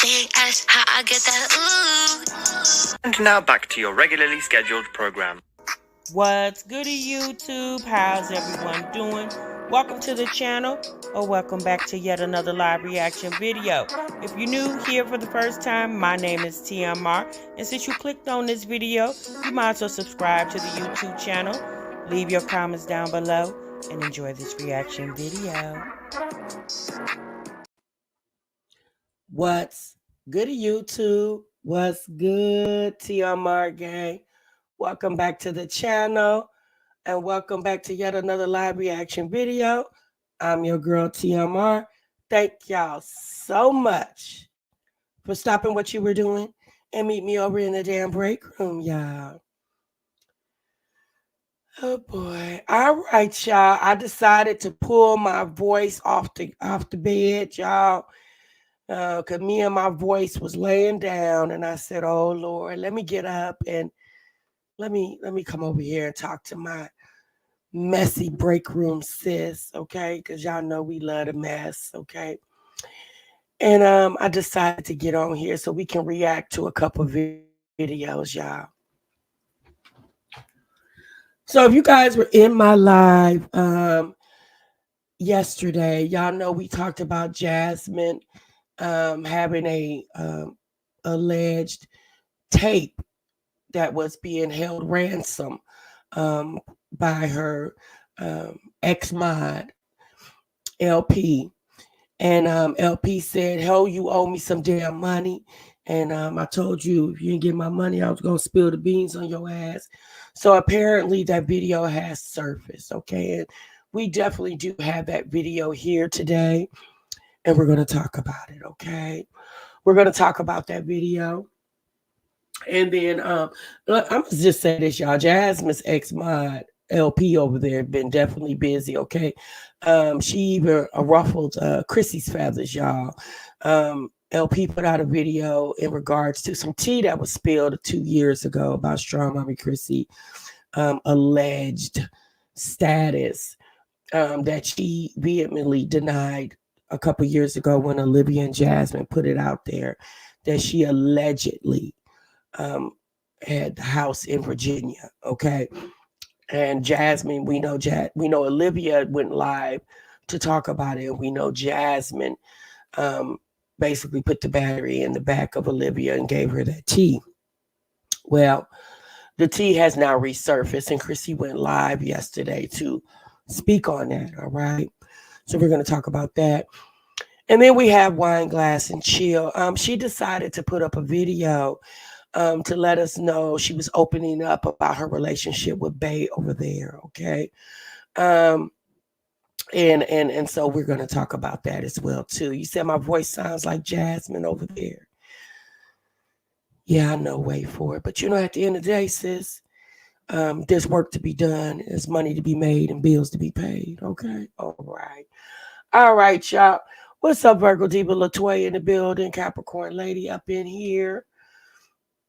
Big ass, how I get that ooh. And now back to your regularly scheduled program. What's goody, YouTube? How's everyone doing? Welcome to the channel, or welcome back to yet another live reaction video. If you're new here for the first time, my name is TMR, and since you clicked on this video, you might as well subscribe to the YouTube channel, leave your comments down below, and enjoy this reaction video. What's goody, YouTube? What's good, TMR gang? Welcome back to the channel. And welcome back to yet another live reaction video. I'm your girl TMR. Thank y'all so much for stopping what you were doing and meet me over in the damn break room, y'all. Oh boy. All right, y'all. I decided to pull my voice off the bed, y'all. Cause me and my voice was laying down, and I said, "Oh Lord, let me get up and let me come over here and talk to my messy break room sis, okay? Because y'all know we love a mess, okay? And I decided to get on here so we can react to a couple videos, y'all. So if you guys were in my live yesterday, y'all know we talked about Jasmine having a alleged tape that was being held ransom by her ex-mod, LP. And LP said, hell, you owe me some damn money. And I told you, if you didn't get my money, I was going to spill the beans on your ass. So apparently that video has surfaced, okay? And we definitely do have that video here today. And we're going to talk about it, okay? We're going to talk about that video. And then I'm gonna just say this, y'all. Jasmine's ex-mod LP over there been definitely busy, okay? She even ruffled Chrissy's feathers, y'all. LP put out a video in regards to some tea that was spilled 2 years ago about Strong Mommy Chrissy alleged status that she vehemently denied a couple years ago when Olivia and Jasmine put it out there that she allegedly had the house in Virginia, okay? And Jasmine, we know Olivia went live to talk about it, and we know Jasmine basically put the battery in the back of Olivia and gave her that tea. Well, the tea has now resurfaced, and Chrissy went live yesterday to speak on that, all right? So we're going to talk about that. And then we have Wine Glass and Chill. She decided to put up a video to let us know she was opening up about her relationship with Bae over there, okay? And so we're going to talk about that as well, too. You said my voice sounds like Jasmine over there. Yeah, I know, wait for it. But, you know, at the end of the day, sis, there's work to be done. There's money to be made and bills to be paid, okay? All right. All right, y'all. What's up, Virgo Diva Latoya in the building? Capricorn Lady up in here.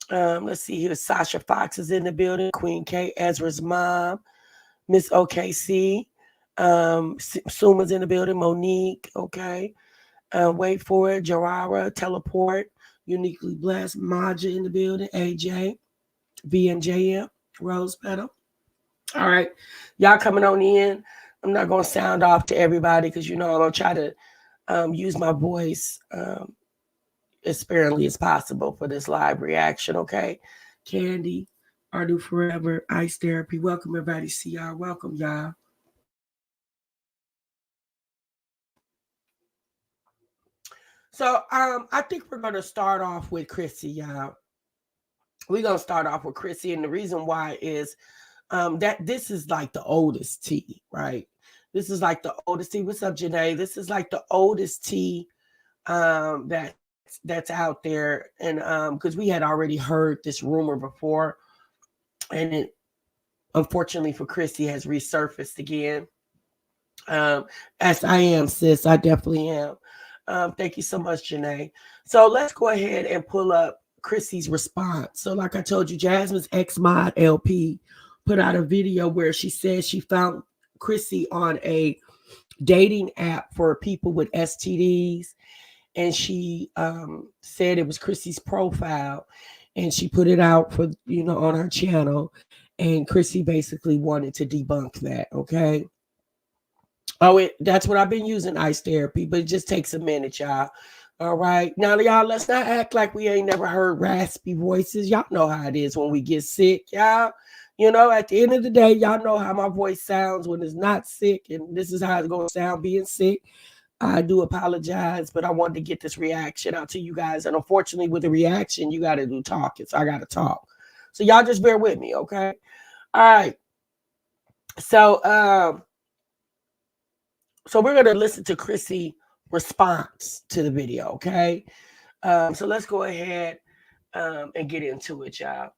Let's see here. Sasha Fox is in the building. Queen K, Ezra's mom. Miss OKC. Suma's in the building. Monique, okay. Wait for it. Jarara, Teleport. Uniquely Blessed. Maja in the building. AJ. VNJM. Rose Petal. All right. Y'all coming on in. I'm not going to sound off to everybody because, you know, I'm going to try to use my voice as sparingly as possible for this live reaction, okay? Candy, Ardu Forever, Ice Therapy. Welcome, everybody. See y'all. Welcome, y'all. So I think we're going to start off with Chrissy, y'all. We're going to start off with Chrissy, and the reason why is that this is like the oldest tea, right? This is like the oldest tea. What's up, Janae? This is like the oldest tea that's out there, and because we had already heard this rumor before, and it unfortunately for Chrissy has resurfaced again. As I am, sis, I definitely am. Thank you so much, Janae. So let's go ahead and pull up Chrissy's response. So like I told you, Jasmine's ex-mod LP put out a video where she says she found Chrissy on a dating app for people with STDs. and she said it was Chrissy's profile, and she put it out for on her channel, and Chrissy basically wanted to debunk that. Okay. Oh, that's what I've been using, ice therapy, but it just takes a minute, y'all. All right. Now, y'all, let's not act like we ain't never heard raspy voices. Y'all know how it is when we get sick, y'all. At the end of the day, y'all know how my voice sounds when it's not sick, and this is how it's going to sound being sick. I do apologize, but I wanted to get this reaction out to you guys. And unfortunately, with the reaction, you got to do talking. So I got to talk. So y'all just bear with me, okay? All right. So, we're going to listen to Chrissy response to the video, okay? So let's go ahead and get into it, y'all.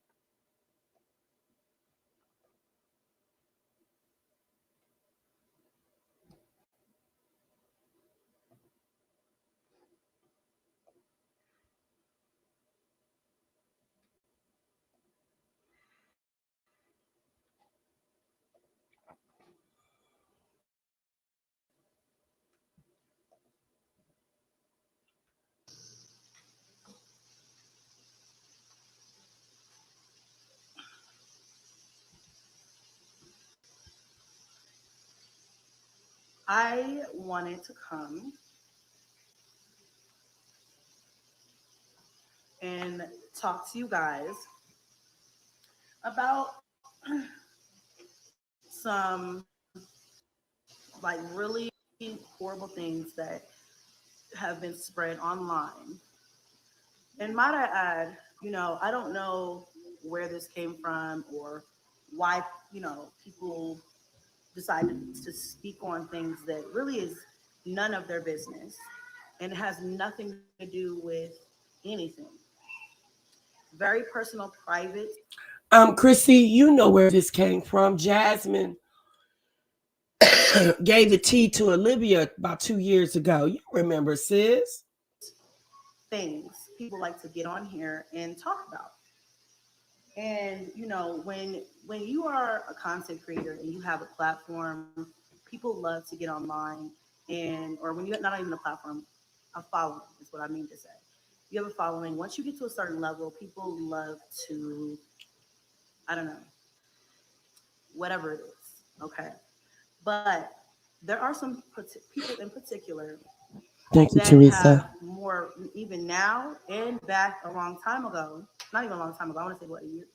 I wanted to come and talk to you guys about some like really horrible things that have been spread online. And might I add, I don't know where this came from or why, people decided to speak on things that really is none of their business and it has nothing to do with anything. Very personal, private. Chrissy, you know where this came from. Jasmine gave the tea to Olivia about 2 years ago. You remember, sis? Things people like to get on here and talk about. And when you are a content creator and you have a platform, people love to get online and or when you not even a platform, a following is what I mean to say. You have a following. Once you get to a certain level, people love to, I don't know, whatever it is. Okay. But there are some people in particular Thank you, that have Teresa. more, even now and back a long time ago, not even a long time ago, I want to say what, a year,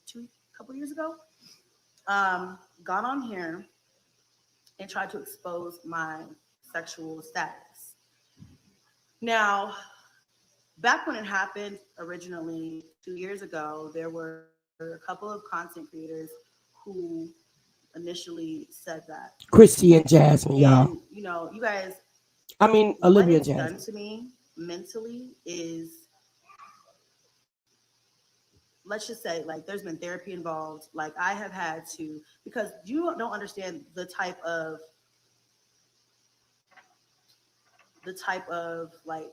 couple years ago, got on here and tried to expose my sexual status. Now, back when it happened originally 2 years ago, there were a couple of content creators who initially said that. Chrissy and Jasmine, And, y'all. you guys, I mean, what Olivia and it's done Jasmine. to me mentally is, let's just say, like, there's been therapy involved. Like, I have had to, because you don't understand the type of like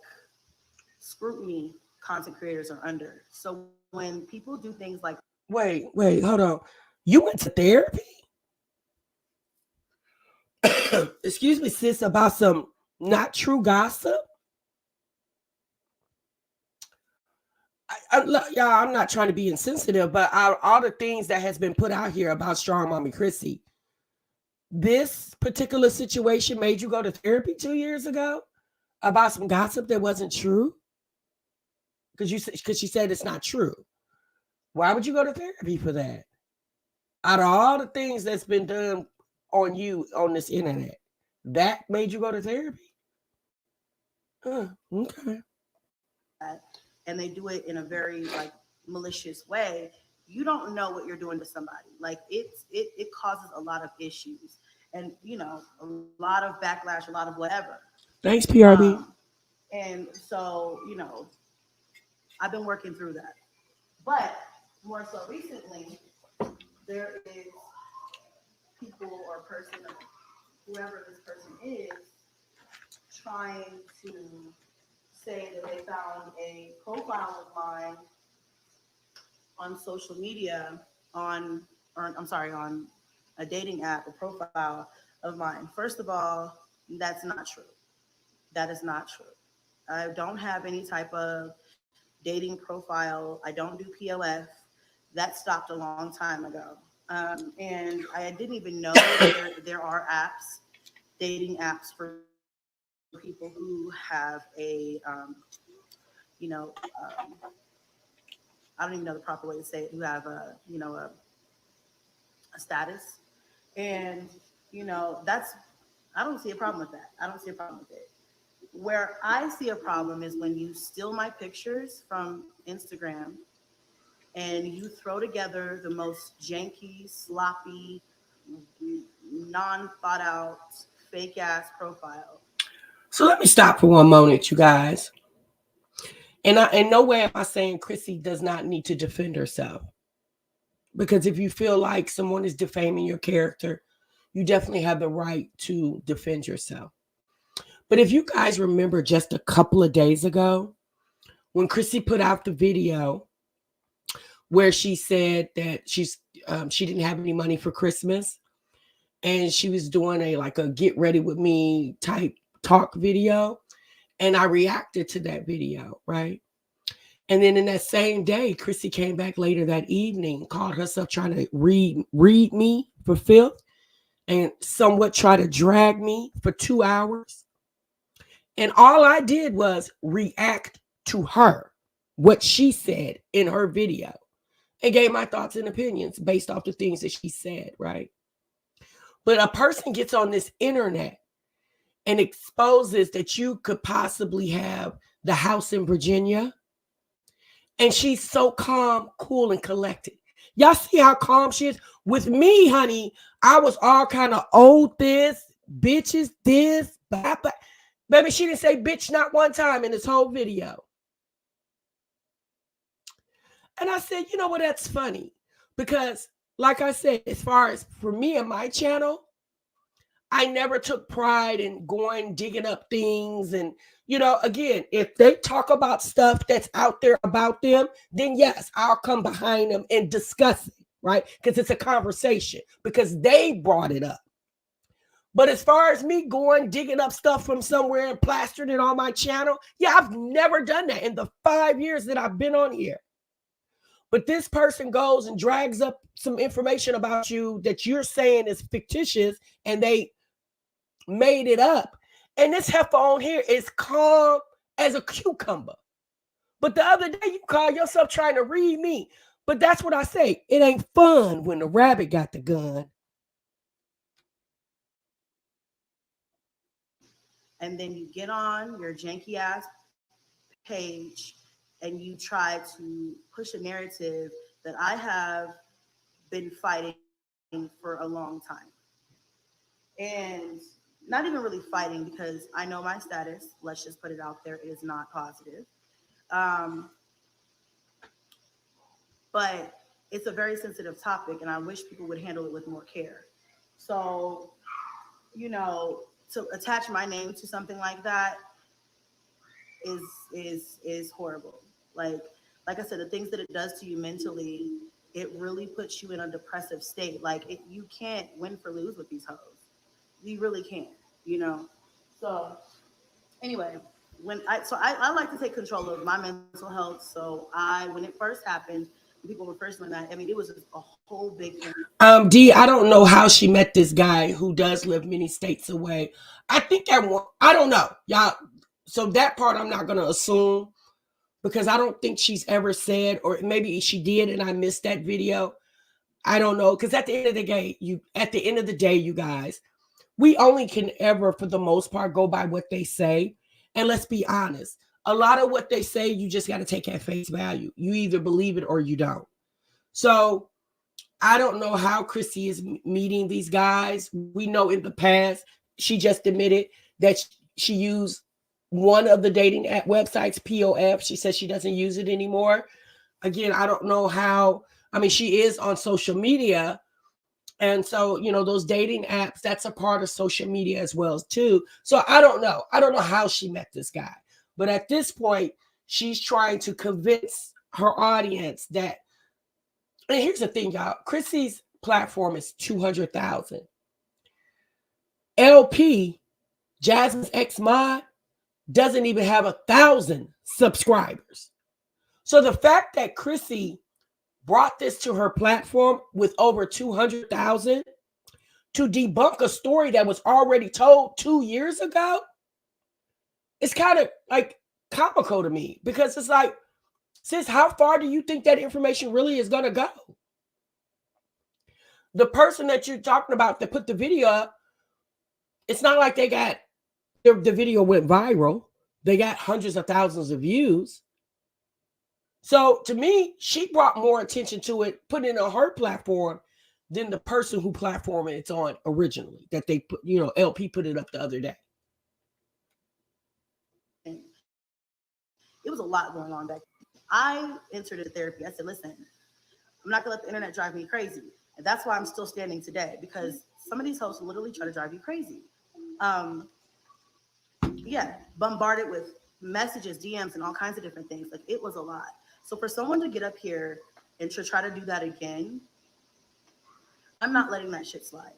scrutiny content creators are under. So when people do things like, Wait, hold on. You went to therapy? Excuse me, sis, about some not true gossip? Y'all, I'm not trying to be insensitive, but all the things that has been put out here about Strong Mommy Chrissy, this particular situation made you go to therapy 2 years ago about some gossip that wasn't true? Because she said it's not true. Why would you go to therapy for that? Out of all the things that's been done on you on this internet, that made you go to therapy? Okay. that, and they do it in a very like malicious way, you don't know what you're doing to somebody. Like it causes a lot of issues, and a lot of backlash, a lot of whatever. Thanks, Um, PRB. and so I've been working through that, but more so recently, there is people or person, whoever this person is, trying to say that they found a profile of mine on social media, or I'm sorry, on a dating app, a profile of mine. First of all, that's not true. That is not true. I don't have any type of dating profile. I don't do PLF. That stopped a long time ago. And I didn't even know there are apps, dating apps for people who have you know, um, I don't even know the proper way to say it, who have a status. And, that's, I don't see a problem with that. I don't see a problem with it. Where I see a problem is when you steal my pictures from Instagram and you throw together the most janky, sloppy, non thought out, fake ass profile. So let me stop for one moment, you guys. And in no way am I saying Chrissy does not need to defend herself. Because if you feel like someone is defaming your character, you definitely have the right to defend yourself. But if you guys remember just a couple of days ago, when Chrissy put out the video where she said that she didn't have any money for Christmas, and she was doing a get ready with me type talk video, and I reacted to that video, right? And then in that same day, Chrissy came back later that evening, called herself trying to read me for filth, and somewhat try to drag me for 2 hours. And all I did was react to her, what she said in her video, and gave my thoughts and opinions based off the things that she said, right? But a person gets on this internet and exposes that you could possibly have the house in Virginia, and she's so calm, cool, and collected. Y'all see how calm she is? With me, honey, I was all kind of old this, bitches this, blah, blah. Baby, she didn't say bitch not one time in this whole video. And I said, you know what, that's funny. Because, like I said, as far as for me and my channel, I never took pride in going digging up things. And, again, if they talk about stuff that's out there about them, then yes, I'll come behind them and discuss it, right? Because it's a conversation, because they brought it up. But as far as me going digging up stuff from somewhere and plastering it on my channel, yeah, I've never done that in the 5 years that I've been on here. But this person goes and drags up some information about you that you're saying is fictitious, and they made it up. And this heifer on here is calm as a cucumber. But the other day you call yourself trying to read me. But that's what I say. It ain't fun when the rabbit got the gun. And then you get on your janky ass page and you try to push a narrative that I have been fighting for a long time. And not even really fighting, because I know my status. Let's just put it out there. It is not positive. But it's a very sensitive topic, and I wish people would handle it with more care. So, to attach my name to something like that is horrible. Like I said, the things that it does to you mentally, it really puts you in a depressive state. You can't win for lose with these hoes. You really can't, So anyway, I like to take control of my mental health. So when it first happened, when people were first doing that, I mean, it was a whole big thing. D, I don't know how she met this guy who does live many states away. I think I don't know, y'all. So that part I'm not gonna assume, because I don't think she's ever said, or maybe she did and I missed that video. I don't know, because at the end of the day, you guys, we only can ever, for the most part, go by what they say. And let's be honest, a lot of what they say, you just got to take at face value. You either believe it or you don't. So I don't know how Chrissy is meeting these guys. We know in the past, she just admitted that she used one of the dating app websites, POF. She says she doesn't use it anymore. Again, I don't know how. I mean, she is on social media. And so, those dating apps, that's a part of social media as well, too. So I don't know. I don't know how she met this guy. But at this point, she's trying to convince her audience that, and here's the thing, y'all. Chrissy's platform is 200,000. LP, Jasmine's ex-mod, doesn't even have 1,000 subscribers. So the fact that Chrissy brought this to her platform with over 200,000 to debunk a story that was already told 2 years ago, it's kind of like comical to me, because it's like, sis, how far do you think that information really is going to go? The person that you're talking about that put the video up, it's not like they got, the video went viral. They got hundreds of thousands of views. So to me, she brought more attention to it, put it on her platform, than the person who platform it's on originally, that they put, you know, LP put it up the other day. It was a lot going on back then. I entered into therapy. I said, listen, I'm not gonna let the internet drive me crazy. And that's why I'm still standing today, because some of these hosts literally try to drive you crazy. Yeah, bombarded with messages, DMs, and all kinds of different things. Like, it was a lot. So for someone to get up here and to try to do that again, I'm not letting that shit slide.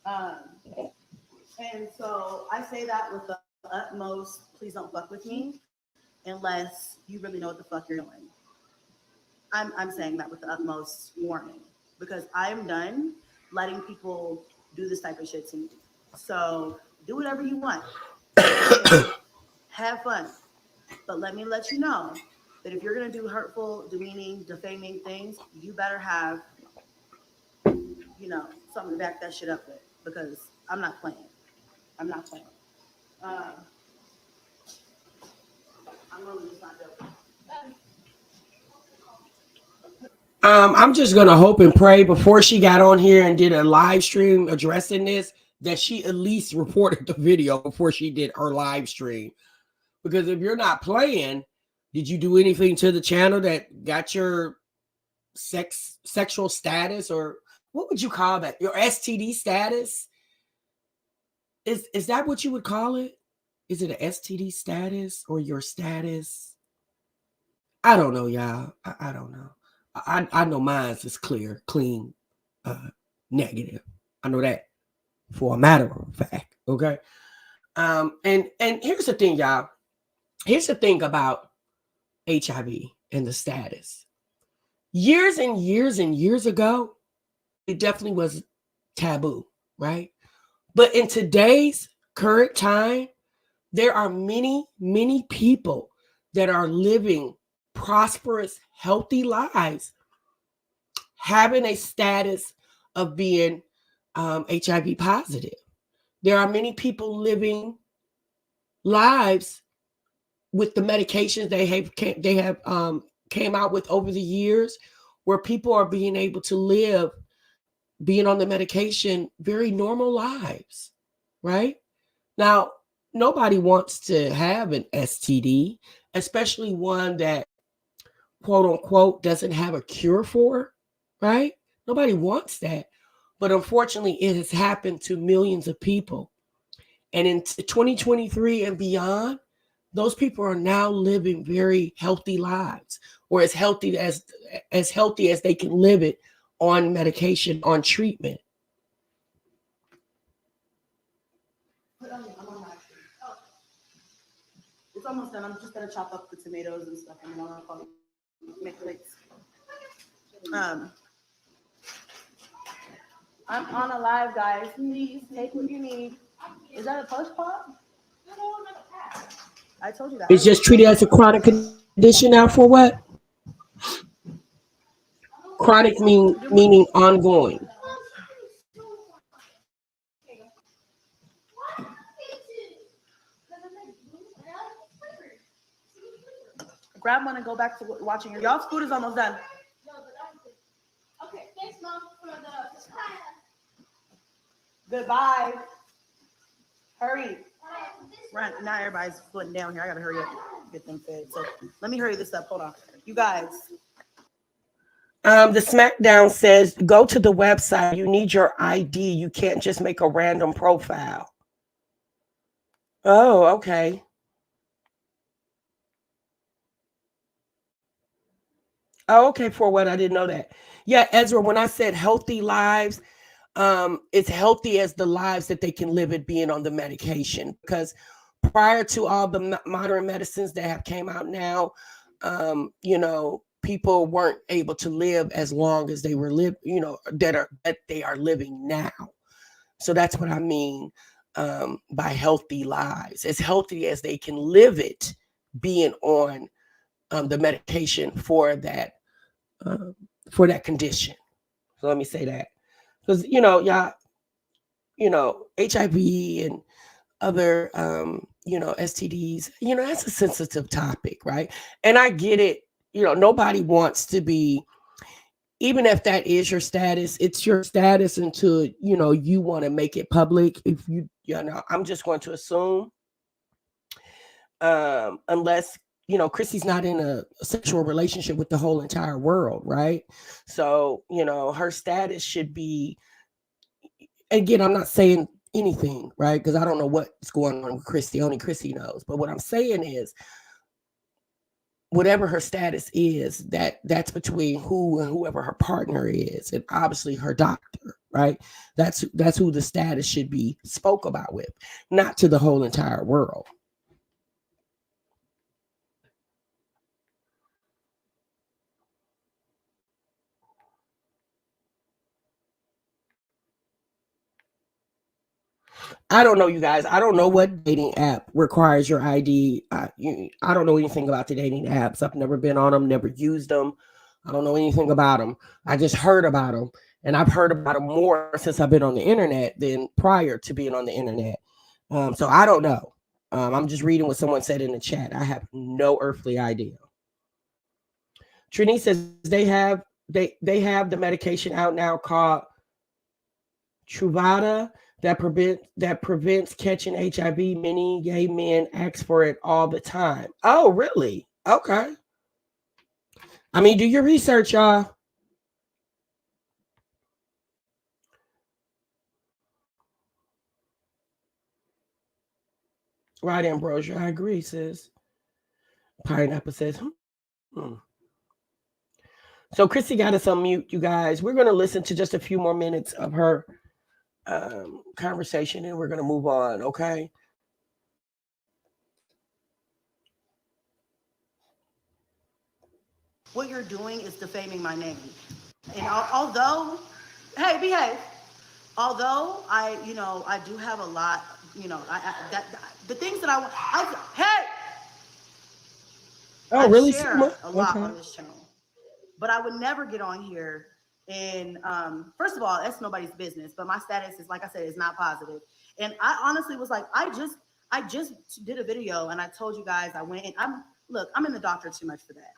And so I say that with the utmost, please don't fuck with me unless you really know what the fuck you're doing. I'm saying that with the utmost warning, because I'm done letting people do this type of shit to me. So do whatever you want. Have fun. But let me let you know that if you're going to do hurtful, demeaning, defaming things, you better have, you know, something to back that shit up with, because I'm not playing. I'm not playing. I'm really just not joking. I'm just going to hope and pray before she got on here and did a live stream addressing this, that she at least reported the video before she did her live stream. Because if you're not playing, did you do anything to the channel that got your sexual status, or what would you call that? Your STD status? Is that what you would call it? Is it an STD status or your status? I don't know, y'all. I don't know. I know mine's is clear, clean, negative. I know that for a matter of fact. Okay. And here's the thing, y'all. Here's the thing about HIV and the status. Years and years and years ago, it definitely was taboo, right? But in today's current time, there are many, many people that are living prosperous, healthy lives, having a status of being HIV positive. There are many people living lives with the medications they have came out with over the years, where people are being able to live, being on the medication, very normal lives, right? Now, nobody wants to have an STD, especially one that, quote unquote, doesn't have a cure for, right? Nobody wants that. But unfortunately, it has happened to millions of people. And in 2023 and beyond, those people are now living very healthy lives, or as healthy as they can live it on medication, on treatment. It's almost done. I'm just gonna chop up the tomatoes and stuff, and then I'm gonna probably make plates. I'm on a live, guys. Please take what you need. Is that a push pop? I told you that. It's just treated as a chronic condition now for what? Chronic meaning ongoing. Grab one and go back to watching your. Y'all's food is almost done. Okay, thanks, Mom, for the. Goodbye. Hurry. Run. Now everybody's floating down here. I gotta hurry up. Get them fed. So let me hurry this up. Hold on. You guys. The SmackDown says, go to the website. You need your ID. You can't just make a random profile. Oh, okay. Oh, okay. For what? I didn't know that. Yeah, Ezra, when I said healthy lives, it's healthy as the lives that they can live it being on the medication, because prior to all the modern medicines that have came out now, people weren't able to live as long as they were that they are living now. So that's what I mean by healthy lives, as healthy as they can live it, being on the medication for that condition. So let me say that, because y'all, HIV and other STDs, that's a sensitive topic, right? And I get it. Nobody wants to be, even if that is your status, it's your status until you want to make it public. If I'm just going to assume, unless Chrissy's not in a sexual relationship with the whole entire world, right? So her status should be, again, I'm not saying anything, right? Because I don't know what's going on with Chrissy. Only Chrissy knows. But what I'm saying is, whatever her status is, that's between whoever her partner is, and obviously her doctor, right? That's who the status should be spoke about with, not to the whole entire world. I don't know, you guys. I don't know what dating app requires your ID. I don't know anything about the dating apps. I've never been on them, never used them. I don't know anything about them. I just heard about them. And I've heard about them more since I've been on the internet than prior to being on the internet. So I don't know. I'm just reading what someone said in the chat. I have no earthly idea. Trini says they have the medication out now called Truvada that prevents catching HIV. Many gay men ask for it all the time. Oh, really? Okay. I mean, do your research, y'all. Right, Ambrosia. I agree, sis. Pineapple says, So Chrissy got us on mute, you guys. We're going to listen to just a few more minutes of her conversation, and we're going to move on, okay? What you're doing is defaming my name. And although, hey, behave. Although I do have a lot, the things that I want. Hey. Oh, really? Share a lot on this channel, but I would never get on here. And first of all, that's nobody's business. But my status is, like I said, is not positive. And I honestly was like, I just did a video, and I told you guys I went. And I'm in the doctor too much for that.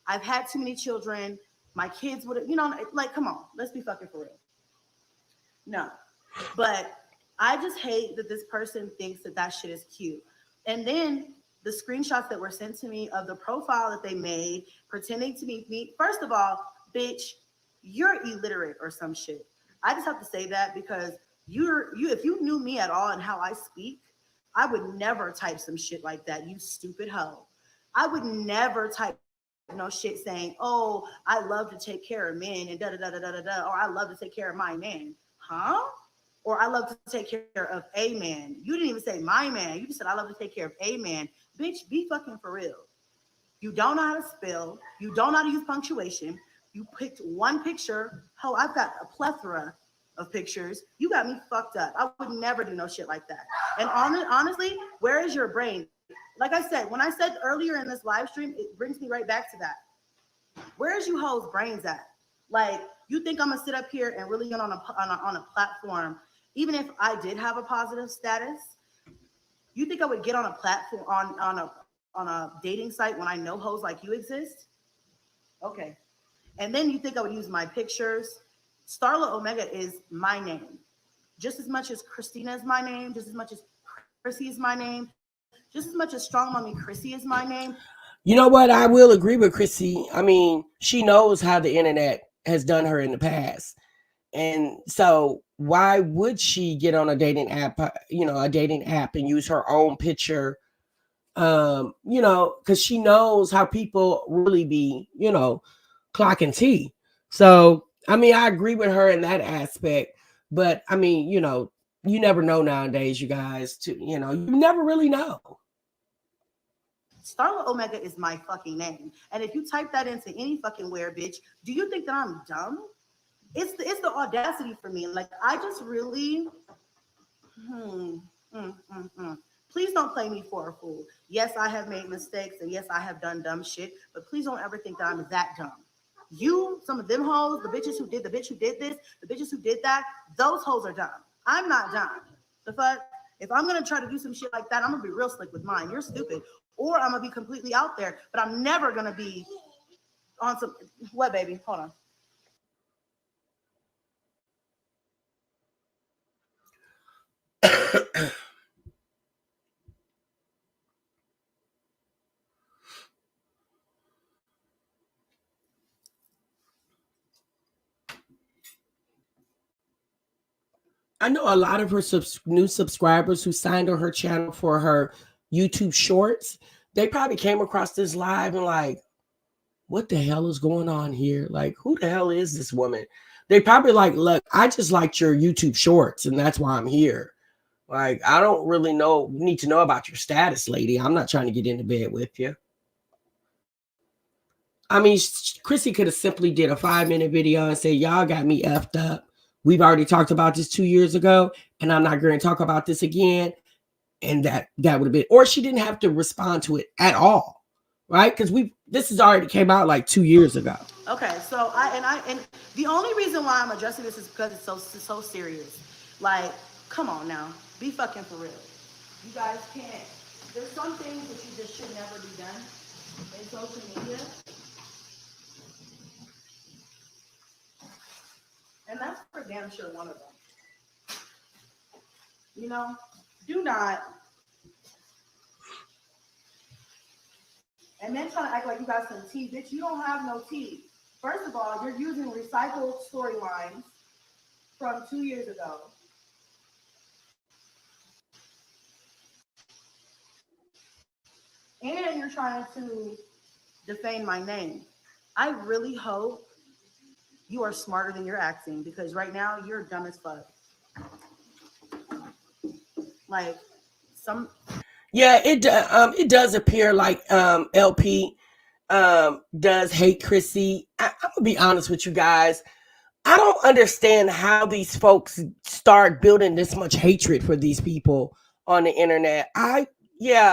I've had too many children. My kids would, like, come on, let's be fucking for real. No, but I just hate that this person thinks that shit is cute. And then the screenshots that were sent to me of the profile that they made pretending to be me. First of all, bitch, you're illiterate or some shit. I just have to say that because if you knew me at all and how I speak, I would never type some shit like that, you stupid hoe. I would never type no shit saying, oh, I love to take care of men and da-da-da-da-da-da, or I love to take care of my man. Huh? Or I love to take care of a man. You didn't even say my man. You just said I love to take care of a man. Bitch, be fucking for real. You don't know how to spell. You don't know how to use punctuation. You picked one picture. Hell, I've got a plethora of pictures. You got me fucked up. I would never do no shit like that. And honestly, where is your brain? Like I said, when I said earlier in this live stream, it brings me right back to that. Where's you hoes' brains at? Like, you think I'm gonna sit up here and really get on a platform, even if I did have a positive status? You think I would get on a platform on a dating site when I know hoes like you exist? Okay. And then you think I would use my pictures? Starla Omega is my name, just as much as Christina is my name, just as much as Chrissy is my name, just as much as Strong Mommy Chrissy is my name. You know what? I will agree with Chrissy. I mean, she knows how the internet has done her in the past. And so why would she get on a dating app, and use her own picture? Because she knows how people really be, clocking tea. So, I mean, I agree with her in that aspect. But I mean, You never know nowadays, you guys. You never really know. Starla Omega is my fucking name. And if you type that into any fucking where, bitch, do you think that I'm dumb? It's the audacity for me. Like, I just really please don't play me for a fool. Yes, I have made mistakes, and yes, I have done dumb shit, but please don't ever think that I'm that dumb. Some of them hoes, the bitch who did this, the bitches who did that, those hoes are dumb. I'm not dumb. The fuck? If I'm gonna try to do some shit like that, I'm gonna be real slick with mine. You're stupid. Or I'm gonna be completely out there, but I'm never gonna be on some what, baby? Hold on. I know a lot of her new subscribers who signed on her channel for her YouTube shorts. They probably came across this live and like, what the hell is going on here? Like, who the hell is this woman? They probably like, look, I just liked your YouTube shorts and that's why I'm here. Like, I don't really need to know about your status, lady. I'm not trying to get into bed with you. I mean, Chrissy could have simply did a 5-minute video and said, y'all got me effed up. We've already talked about this 2 years ago, and I'm not going to talk about this again. And that would have been, or she didn't have to respond to it at all, right? Because this has already came out like 2 years ago. Okay, so and the only reason why I'm addressing this is because it's so serious. Like, come on now, be fucking for real. You guys can't. There's some things that you just should never be done in social media. And that's for damn sure one of them. You know, do not. And then trying to act like you got some tea. Bitch, you don't have no tea. First of all, you're using recycled storylines from 2 years ago. And you're trying to defame my name. I really hope you are smarter than you're acting, because right now you're dumb as fuck. Like yeah, it does appear like LP does hate Chrissy. I'm gonna be honest with you guys. I don't understand how these folks start building this much hatred for these people on the internet.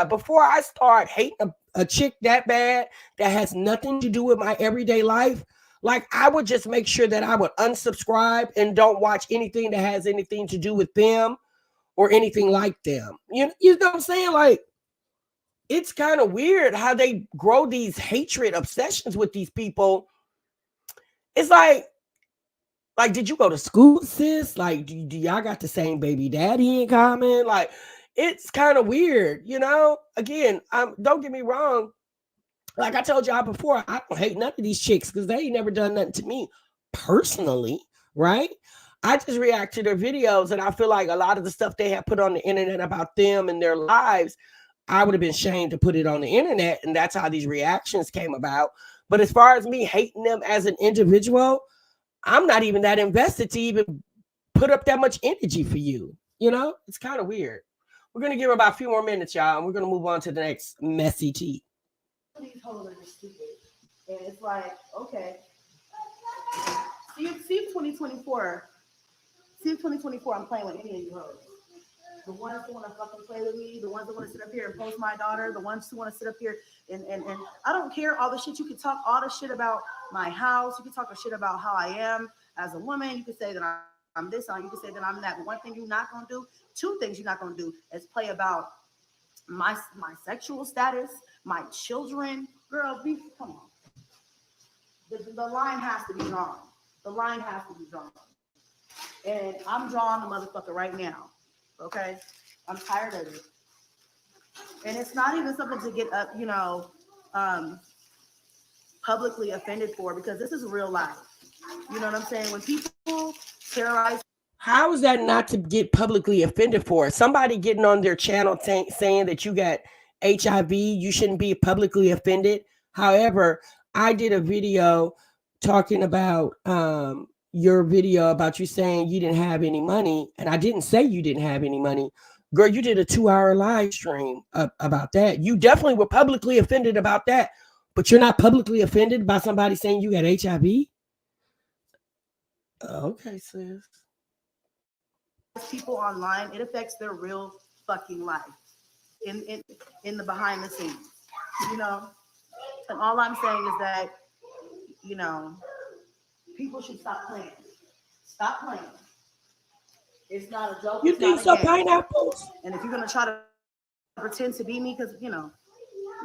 Before I start hating a chick that bad that has nothing to do with my everyday life, like, I would just make sure that I would unsubscribe and don't watch anything that has anything to do with them or anything like them. You know what I'm saying? Like, it's kind of weird how they grow these hatred obsessions with these people. It's like, did you go to school, sis? Like, do y'all got the same baby daddy in common? Like, it's kind of weird, you know? Again, don't get me wrong. Like I told y'all before, I don't hate none of these chicks because they ain't never done nothing to me personally, right? I just react to their videos, and I feel like a lot of the stuff they have put on the internet about them and their lives, I would have been ashamed to put it on the internet, and that's how these reactions came about. But as far as me hating them as an individual, I'm not even that invested to even put up that much energy for you. You know, it's kind of weird. We're going to give her about a few more minutes, y'all, and we're going to move on to the next messy tea. These hoes are just stupid. And it's like, okay. See if 2024. See if 2024 I'm playing with any of you hoes. The ones who want to fucking play with me, the ones that want to sit up here and post my daughter, the ones who want to sit up here and I don't care all the shit. You can talk all the shit about my house. You can talk the shit about how I am as a woman. You can say that I'm this, you can say that I'm that. But one thing you're not gonna do, two things you're not gonna do is play about my sexual status, my children. Girl, come on. The line has to be drawn. The line has to be drawn. And I'm drawing the motherfucker right now. Okay? I'm tired of it. And it's not even something to get up, publicly offended for, because this is real life. You know what I'm saying? When people terrorize. How is that not to get publicly offended for? Somebody getting on their channel saying that you got HIV, you shouldn't be publicly offended. However, I did a video talking about, your video about you saying you didn't have any money, and I didn't say you didn't have any money. Girl, you did a 2-hour live stream about that. You definitely were publicly offended about that, but you're not publicly offended by somebody saying you got HIV? Okay, sis. People online, it affects their real fucking life in the behind the scenes, you know. And all I'm saying is that, you know, people should stop playing. Stop playing. It's not a joke. You think so, pineapples? And if you're gonna try to pretend to be me, because you know,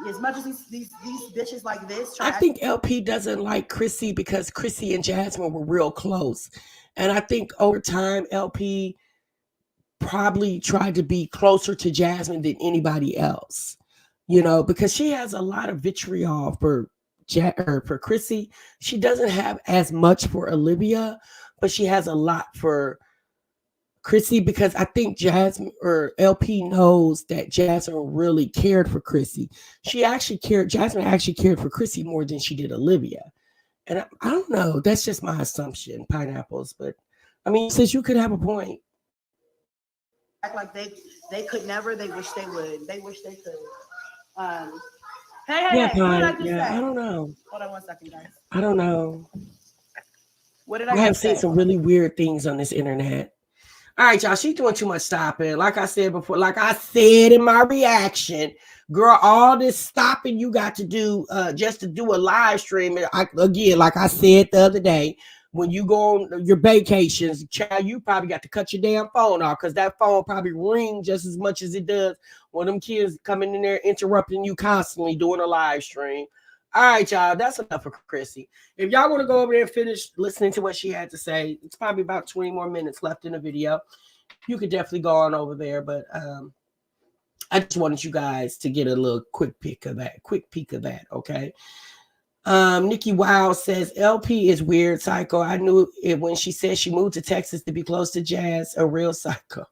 as much as these bitches like this, I think LP doesn't like Chrissy because Chrissy and Jasmine were real close, and I think over time LP probably tried to be closer to Jasmine than anybody else, you know, because she has a lot of vitriol for Chrissy. She doesn't have as much for Olivia, but she has a lot for Chrissy, because I think Jasmine or LP knows that Jasmine really cared for Chrissy. Jasmine actually cared for Chrissy more than she did Olivia. And I don't know. That's just my assumption, pineapples. But I mean, since you could have a point. Act like they could never. They wish they would. They wish they could. Hey, Yeah, what did I just say? I don't know. Hold on one second, guys. I don't know. What did I have seen some really weird things on this internet. All right, y'all, she's doing too much stopping. Like I said before, like I said in my reaction, girl, all this stopping you got to do just to do a live stream. Again, like I said the other day, when you go on your vacations, child, you probably got to cut your damn phone off, because that phone probably rings just as much as it does when them kids coming in there interrupting you constantly doing a live stream. All right, y'all, that's enough for Chrissy. If y'all want to go over there and finish listening to what she had to say, it's probably about 20 more minutes left in the video. You could definitely go on over there, but I just wanted you guys to get a little quick peek of that, okay? Nikki Wow says, LP is weird, psycho. I knew it when she said she moved to Texas to be close to Jazz, a real psycho.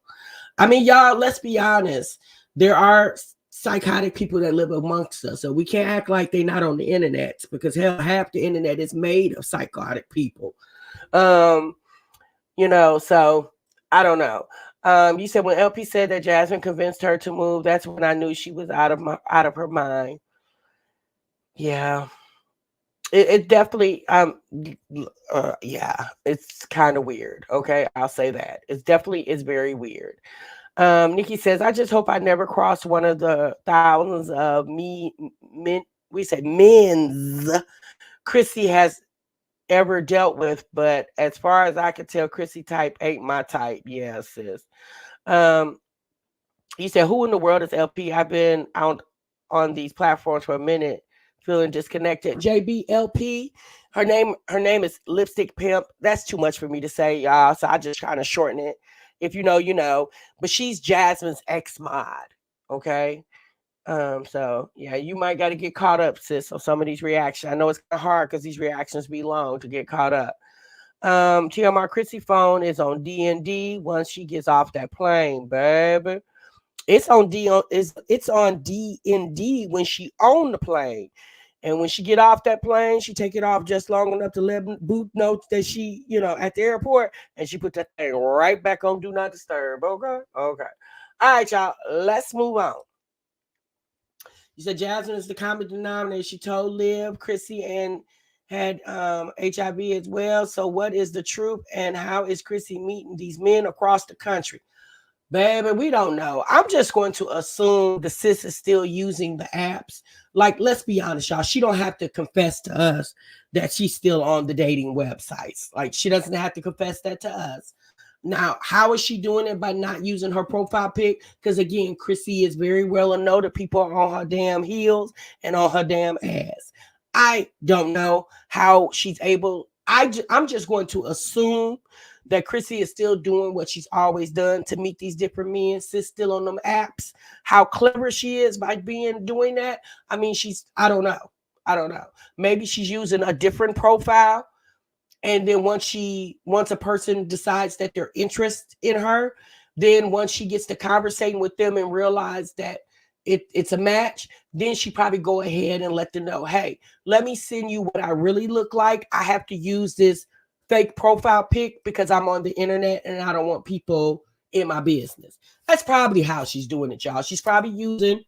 I mean, y'all, let's be honest. There are psychotic people that live amongst us, so we can't act like they're not on the internet, because hell, half the internet is made of psychotic people. You know, so I don't know. You said when LP said that Jasmine convinced her to move, that's when I knew she was out of her mind. Yeah. It definitely yeah, it's kind of weird. Okay, I'll say that. It's very weird. Nikki says, I just hope I never cross one of the thousands of men's Chrissy has ever dealt with, but as far as I can tell, Chrissy type ain't my type. Yeah, sis. You said, who in the world is LP? I've been out on these platforms for a minute, feeling disconnected. JBLP. Her name is Lipstick Pimp. That's too much for me to say, y'all. So I just kind of shorten it. If you know, you know. But she's Jasmine's ex-mod. Okay. So yeah, you might got to get caught up, sis, on some of these reactions. I know it's kind of hard because these reactions be long to get caught up. TMR Chrissy phone is on D&D once she gets off that plane, baby. It's on D&D when she on the plane. And when she get off that plane, she take it off just long enough to let Booth know that she, you know, at the airport, and she put that thing right back on Do Not Disturb. Okay. All right, y'all. Let's move on. You said Jasmine is the common denominator. She told Liv, Chrissy, and had HIV as well. So what is the truth, and how is Chrissy meeting these men across the country? Baby, we don't know. I'm just going to assume the sis is still using the apps. Like, let's be honest, y'all. She don't have to confess to us that she's still on the dating websites. Like, she doesn't have to confess that to us. Now, how is she doing it? By not using her profile pic? Because, again, Chrissy is very well known that people are on her damn heels and on her damn ass. I don't know how she's able. I'm just going to assume that Chrissy is still doing what she's always done to meet these different men. Sis still on them apps. How clever she is by doing that. I mean, I don't know. Maybe she's using a different profile. And then once a person decides that they're interested in her, then once she gets to conversating with them and realize that it's a match, then she probably go ahead and let them know, hey, let me send you what I really look like. I have to use this fake profile pic because I'm on the internet and I don't want people in my business. That's probably how she's doing it, y'all. She's probably using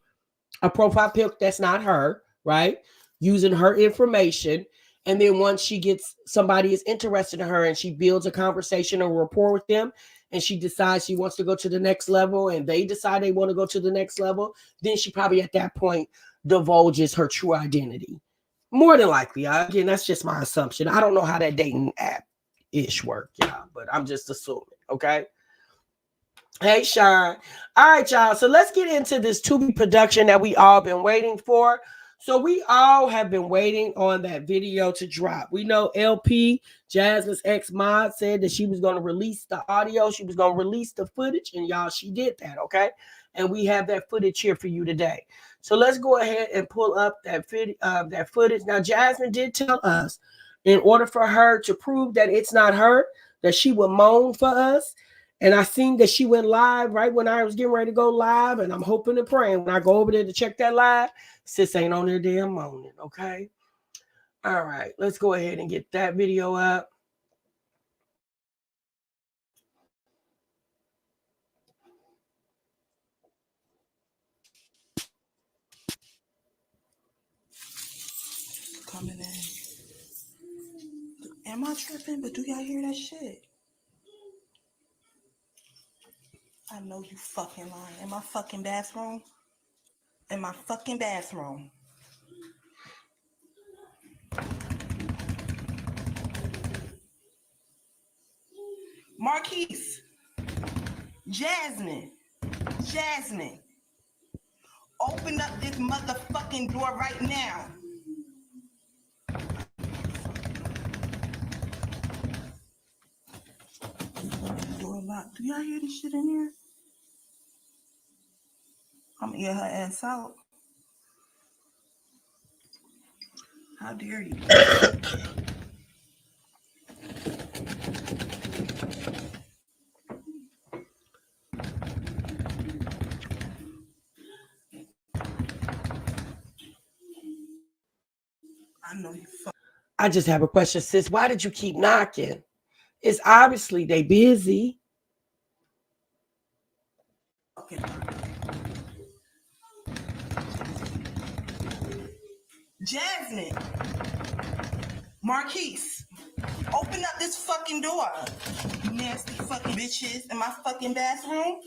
a profile pic that's not her, right? Using her information. And then once she gets somebody is interested in her and she builds a conversation or rapport with them, and she decides she wants to go to the next level and they decide they want to go to the next level, then she probably at that point divulges her true identity. More than likely. Again, that's just my assumption. I don't know how that dating app ish work, y'all, but I'm just assuming, okay? Hey, Sean. All right, y'all. So let's get into this Tubi production that we all been waiting for. So we all have been waiting on that video to drop. We know LP, Jasmine's ex-mod, said that she was going to release the audio. She was going to release the footage. And y'all, she did that, okay? And we have that footage here for you today. So let's go ahead and pull up that footage. Now, Jasmine did tell us in order for her to prove that it's not her, that she would moan for us. And I seen that she went live right when I was getting ready to go live. And I'm hoping and praying when I go over there to check that live, sis ain't on there damn moaning, okay? All right, let's go ahead and get that video up. Coming in. Am I tripping? But do y'all hear that shit? I know you fucking lying. In my fucking bathroom? In my fucking bathroom. Marquise. Jasmine. Open up this motherfucking door right now. Door locked. Do y'all hear this shit in here? I'm gonna eat her ass out. How dare you? I know you fuck. I just have a question, sis. Why did you keep knocking? It's obviously they busy. Okay. Jasmine. Marquise. Open up this fucking door. You nasty fucking bitches in my fucking bathroom.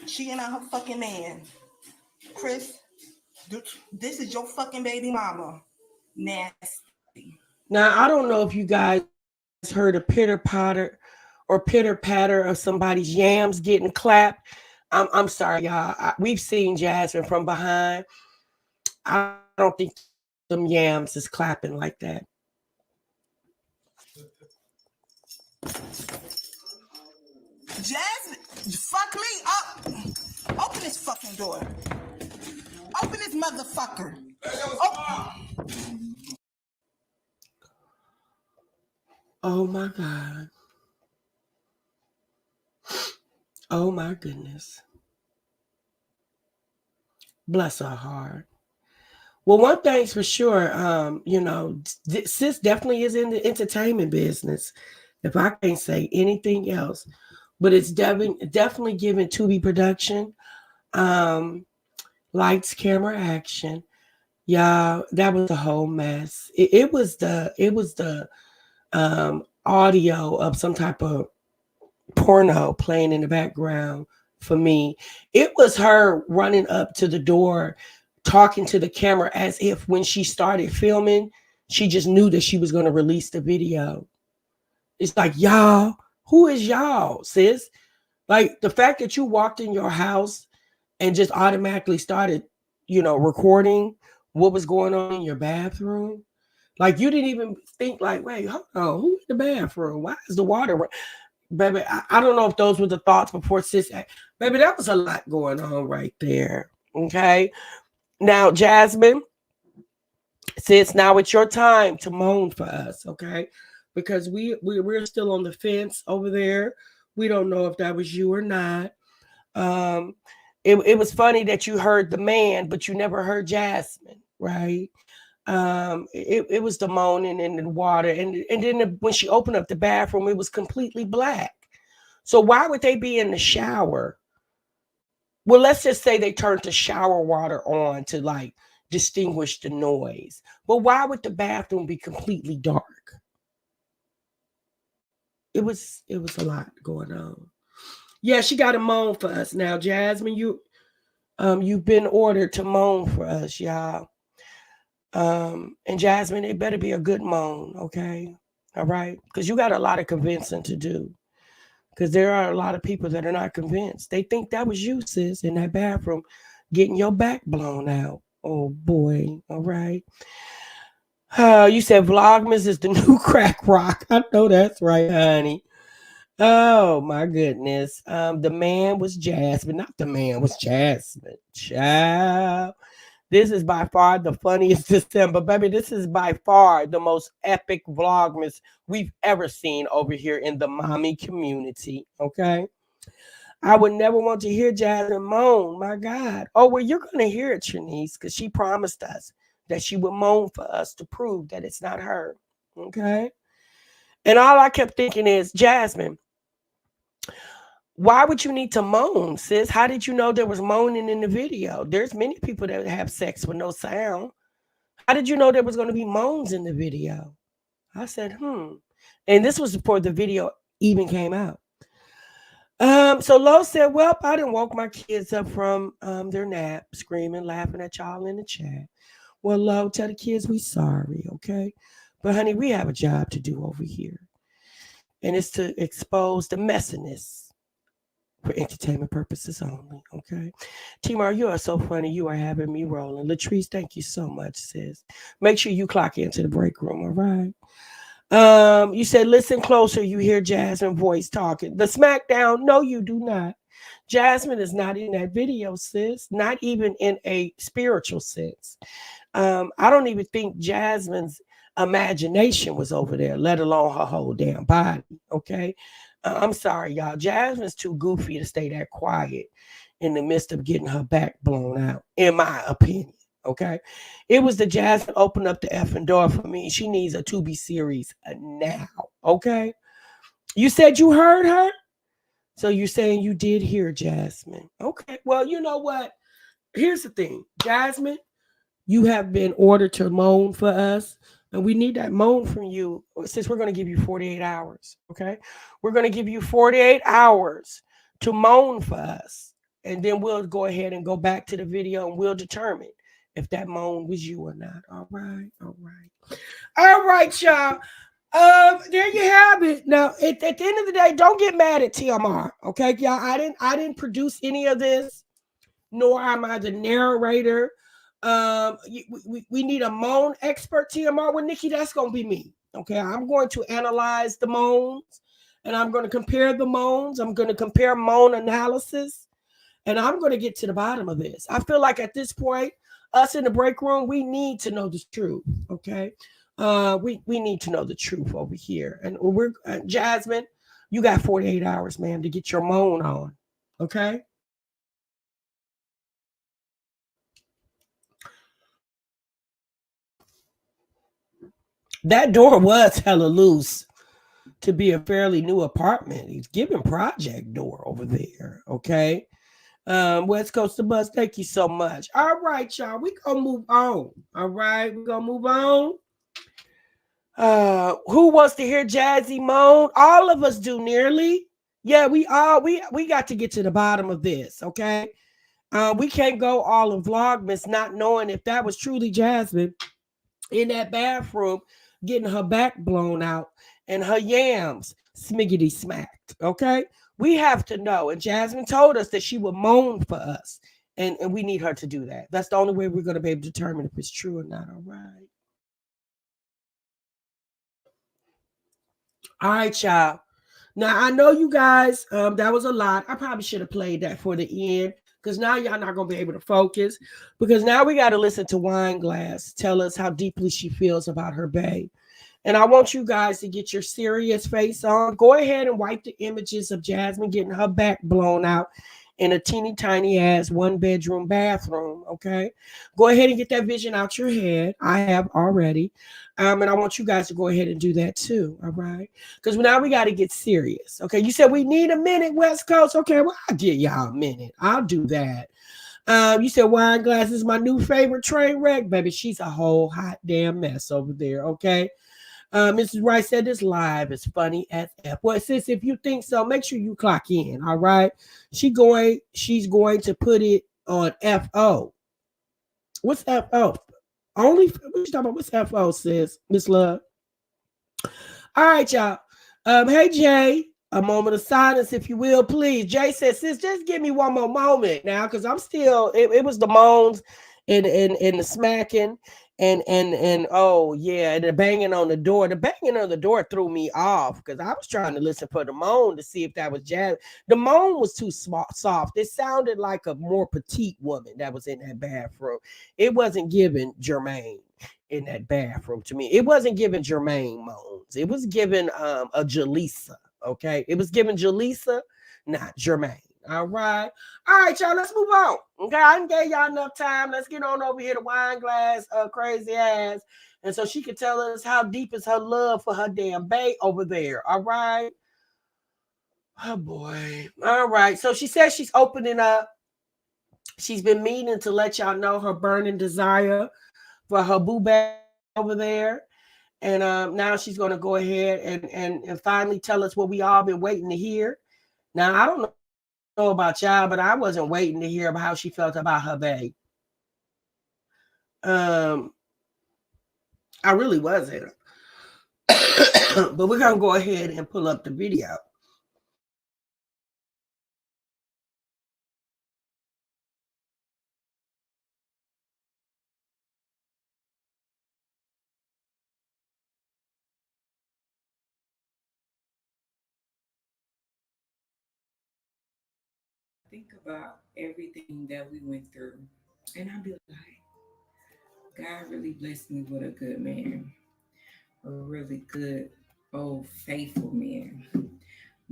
She and her fucking man. Chris, this is your fucking baby mama. Nasty. Now, I don't know if you guys heard a pitter patter of somebody's yams getting clapped. I'm sorry, y'all. We've seen Jasmine from behind. I don't think them yams is clapping like that. Jasmine, fuck me up. Open this fucking door. Open this motherfucker. Oh my God. Oh my goodness. Bless her heart. Well, one thing's for sure, sis definitely is in the entertainment business. If I can't say anything else, but it's definitely giving Tubi production, lights, camera, action. Yeah, that was a whole mess. It was the audio of some type of porno playing in the background for me. It was her running up to the door, talking to the camera as if when she started filming, she just knew that she was going to release the video. It's like, y'all, who is y'all, sis? Like the fact that you walked in your house and just automatically started, recording what was going on in your bathroom. Like you didn't even think like, wait, hold on, who in the bathroom? Why is the water? Baby, I don't know if those were the thoughts before sis. Baby, that was a lot going on right there. Okay. Now, Jasmine, sis, now it's your time to moan for us, okay? Because we're still on the fence over there. We don't know if that was you or not. It was funny that you heard the man, but you never heard Jasmine, right? It was the moaning in the water, and then when she opened up the bathroom, it was completely black. So why would they be in the shower? Well, let's just say they turned the shower water on to like distinguish the noise. But why would the bathroom be completely dark? It was a lot going on. Yeah, she got a moan for us now, Jasmine. You've been ordered to moan for us, y'all. And Jasmine, it better be a good moan, okay? All right, because you got a lot of convincing to do. Because there are a lot of people that are not convinced. They think that was you, sis, in that bathroom, getting your back blown out. Oh boy, all right. You said Vlogmas is the new crack rock. I know that's right, honey. Oh my goodness. The man was Jasmine, not the man was Jasmine. Child. This is by far the funniest December, baby. This is by far the most epic Vlogmas we've ever seen over here in the mommy community. Okay. I would never want to hear Jasmine moan. My God. Oh, well, you're going to hear it, Shanice, because she promised us that she would moan for us to prove that it's not her. Okay. And all I kept thinking is, Jasmine, why would you need to moan, sis? How did you know there was moaning in the video? There's many people that have sex with no sound. How did you know there was going to be moans in the video? I said, And this was before the video even came out. So Lo said, well, I didn't woke my kids up from their nap, screaming, laughing at y'all in the chat. Well, Lo, tell the kids we sorry, okay? But honey, we have a job to do over here. And it's to expose the messiness for entertainment purposes only, okay? Timar, you are so funny. You are having me rolling. Latrice, thank you so much, sis. Make sure you clock into the break room, all right? You said, listen closer. You hear Jasmine voice talking. The SmackDown, no, you do not. Jasmine is not in that video, sis. Not even in a spiritual sense. I don't even think Jasmine's imagination was over there, let alone her whole damn body, okay? I'm sorry, y'all. Jasmine's too goofy to stay that quiet in the midst of getting her back blown out, in my opinion. Okay. It was the Jasmine opened up the effing door for me. She needs a Tubi series now. Okay. You said you heard her? So you're saying you did hear Jasmine. Okay. Well, you know what? Here's the thing. Jasmine, you have been ordered to moan for us. And we need that moan from you since we're going to give you 48 hours. Okay. We're going to give you 48 hours to moan for us. And then we'll go ahead and go back to the video and we'll determine if that moan was you or not. All right. All right. All right, y'all. There you have it. Now, at the end of the day, don't get mad at TMR. Okay, y'all. I didn't produce any of this, nor am I the narrator. We need a moan expert, TMR. Well, Nikki, that's gonna be me. Okay, I'm going to analyze the moans, and I'm going to compare the moans. I'm going to compare moan analysis, and I'm going to get to the bottom of this. I feel like at this point, us in the break room, we need to know the truth. Okay, we need to know the truth over here, and we're Jasmine. You got 48 hours, man, to get your moan on. Okay. That door was hella loose to be a fairly new apartment. He's giving project door over there. Okay. West Coast to Bus, thank you so much. All right, y'all. We gonna move on. All right, we gonna move on. Who wants to hear Jazzy moan? All of us do nearly. Yeah, we got to get to the bottom of this. Okay. We can't go all of Vlogmas not knowing if that was truly Jasmine in that bathroom getting her back blown out and her yams smiggity smacked. Okay. We have to know. And Jasmine told us that she would moan for us. And we need her to do that. That's the only way we're going to be able to determine if it's true or not. All right. All right, y'all. Now, I know you guys, that was a lot. I probably should have played that for the end because now y'all not going to be able to focus because now we got to listen to Wine Glass tell us how deeply she feels about her bae. And I want you guys to get your serious face on. Go ahead and wipe the images of Jasmine getting her back blown out in a teeny tiny ass 1-bedroom bathroom. Okay. Go ahead and get that vision out your head. I have already. And I want you guys to go ahead and do that too. All right. Because now we got to get serious. Okay. You said we need a minute, West Coast. Okay. Well, I'll give y'all a minute. I'll do that. You said wine glass is my new favorite train wreck, baby. She's a whole hot damn mess over there. Okay. Mrs. Rice said this live is funny as F. Well, sis, if you think so, make sure you clock in. All right. She's going to put it on FO. What's FO? Only what you talking about? What's FO, sis? Miss Love. All right, y'all. Hey Jay. A moment of silence, if you will, please. Jay says, sis, just give me one more moment now, because I'm still, it was the moans and the smacking and oh yeah, and the banging on the door. The banging on the door threw me off because I was trying to listen for the moan to see if that was jazz. The moan was too soft. It sounded like a more petite woman that was in that bathroom. It wasn't giving Jermaine in that bathroom to me. It wasn't giving Jermaine moans. It was giving a Jaleesa. Okay, it was giving Jaleesa, not Jermaine. All right, y'all. Let's move on. Okay, I didn't gave y'all enough time. Let's get on over here to wine glass, crazy ass, and so she could tell us how deep is her love for her damn bae over there. All right. Oh boy. All right. So she says she's opening up. She's been meaning to let y'all know her burning desire for her boo bae over there. And now she's going to go ahead and finally tell us what we all been waiting to hear. Now, I don't know about y'all, but I wasn't waiting to hear about how she felt about her bae. I really wasn't. But we're going to go ahead and pull up the video. Think about everything that we went through, and I'd be like, God really blessed me with a good man, a really good, old, faithful man,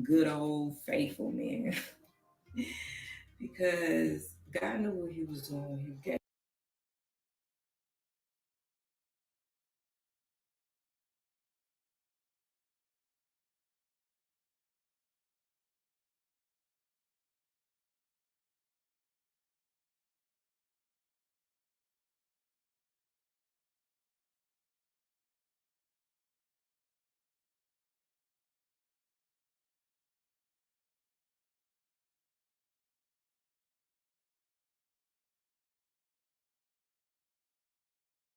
good old, faithful man, because God knew what He was doing when He gave.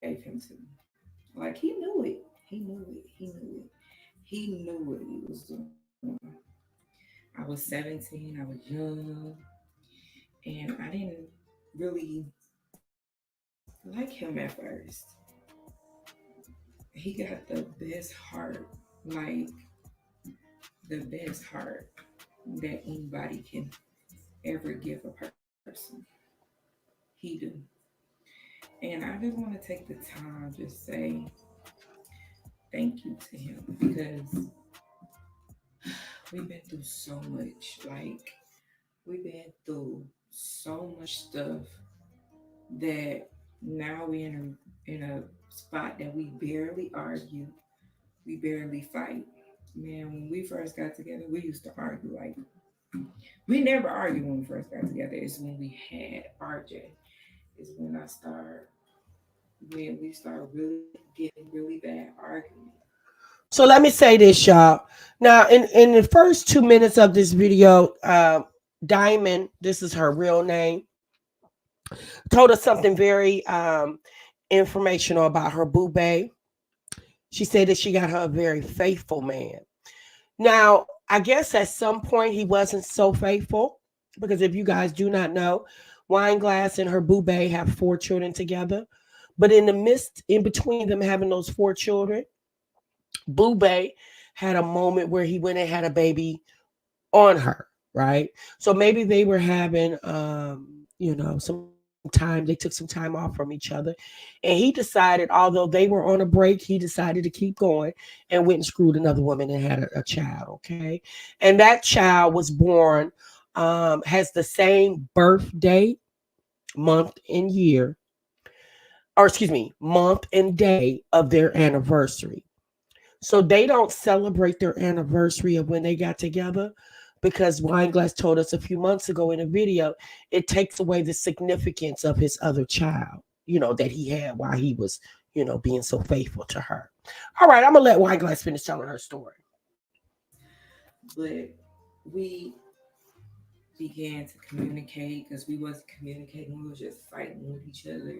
Gave him to me. Like He knew it. He knew it. He knew it. He knew what He was doing. I was 17. I was young, and I didn't really like him at first. He got the best heart, like the best heart that anybody can ever give a person. He do. And I just want to take the time to say thank you to him, because we've been through so much. Like, we've been through so much stuff that now we're in a spot that we barely argue, we barely fight. Man, when we first got together, we used to argue like we never argued when we first got together. It's when we had RJ. Is when we start really getting really bad arguing. So let me say this, y'all. Now, in the first 2 minutes of this video, Diamond, this is her real name, told us something very informational about her boo bae. She said that she got her a very faithful man. Now, I guess at some point he wasn't so faithful, because if you guys do not know, Wineglass and her boo bae have 4 children together. But in between them having those 4 children, boo bae had a moment where he went and had a baby on her, right? So maybe they were having, some time. They took some time off from each other, and he decided, although they were on a break, he decided to keep going and went and screwed another woman and had a child. Okay, and that child was born has the same birthday, month, and year, or excuse me, month and day of their anniversary. So they don't celebrate their anniversary of when they got together because Wineglass told us a few months ago in a video, it takes away the significance of his other child, that he had while he was, being so faithful to her. All right, I'm going to let Wineglass finish telling her story. But we began to communicate because we wasn't communicating. We was just fighting with each other.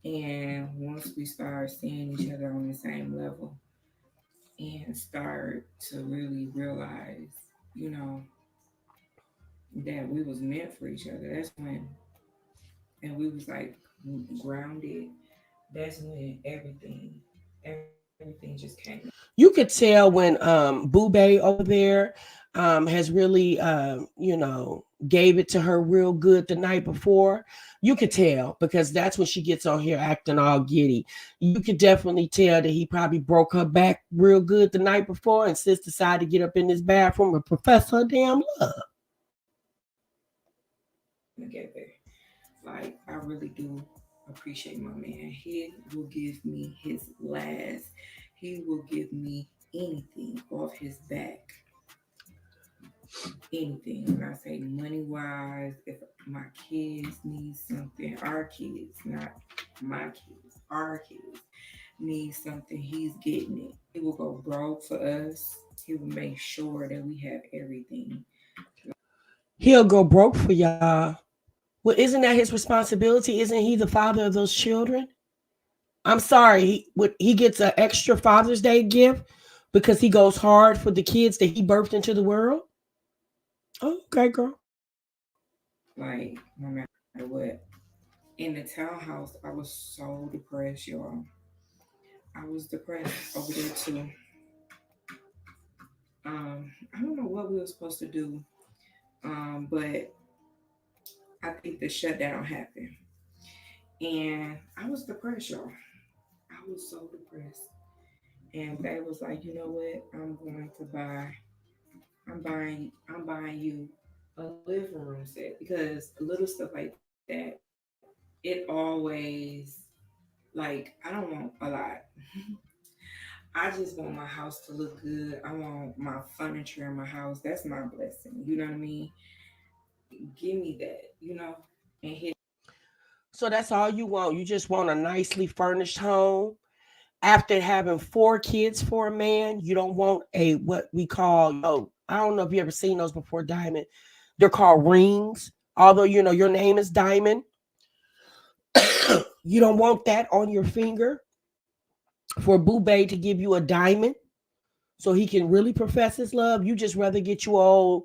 And once we started seeing each other on the same level and start to really realize, you know, that we was meant for each other, that's when, and we was like grounded. That's when everything just came. You could tell when Baebay over there has really gave it to her real good the night before. You could tell because that's when she gets on here acting all giddy. You could definitely tell that he probably broke her back real good the night before, and sis decided to get up in this bathroom and profess her damn love. Together. Like I really do appreciate my man. He will give me his last. He will give me anything off his back. Anything. When I say money wise, if my kids need something, our kids, not my kids, our kids need something, he's getting it. He will go broke for us. He will make sure that we have everything. He'll go broke for y'all. Well, isn't that his responsibility? Isn't he the father of those children? I'm sorry, he gets an extra Father's Day gift because he goes hard for the kids that he birthed into the world. Oh, okay, girl. Like no matter what. In the townhouse, I was so depressed, y'all. I was depressed over there too. I don't know what we were supposed to do, but I think the shutdown happened, and I was depressed, y'all. I was so depressed, and they was like, you know what? I'm buying you a living room set because little stuff like that, it always like I don't want a lot. I just want my house to look good. I want my furniture in my house. That's my blessing. You know what I mean? Give me that, and hit. So that's all you want. You just want a nicely furnished home. After having four kids for a man, you don't want a what we call, I don't know if you ever seen those before, Diamond. They're called rings. Although your name is Diamond, you don't want that on your finger for Baebay to give you a diamond so he can really profess his love. You just rather get you old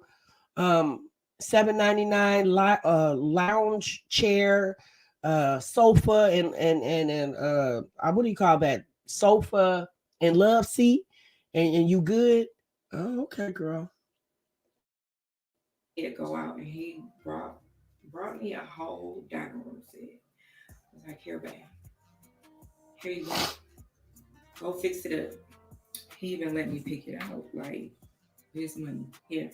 um 7.99 lounge chair, sofa, and what do you call that, sofa and love seat, and you good. Oh, okay, girl. He had to go out and he brought me a whole dining room set. I was like, here, babe, here you go. Go fix it up. He even let me pick it out. Like, here's money. Here,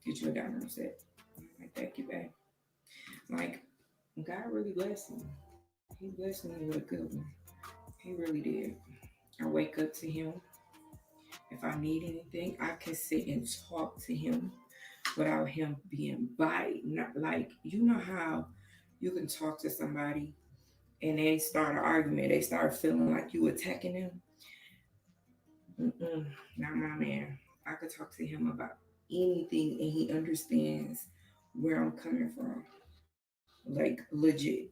get you a dining room set. I'm like, thank you, babe. Like, God really blessed me. He blessed me with a good one. He really did. I wake up to him. If I need anything, I can sit and talk to him without him being biting. Not like how you can talk to somebody and they start an argument, they start feeling like you attacking them. Mm-mm, not my man. I could talk to him about anything and he understands where I'm coming from. Like legit.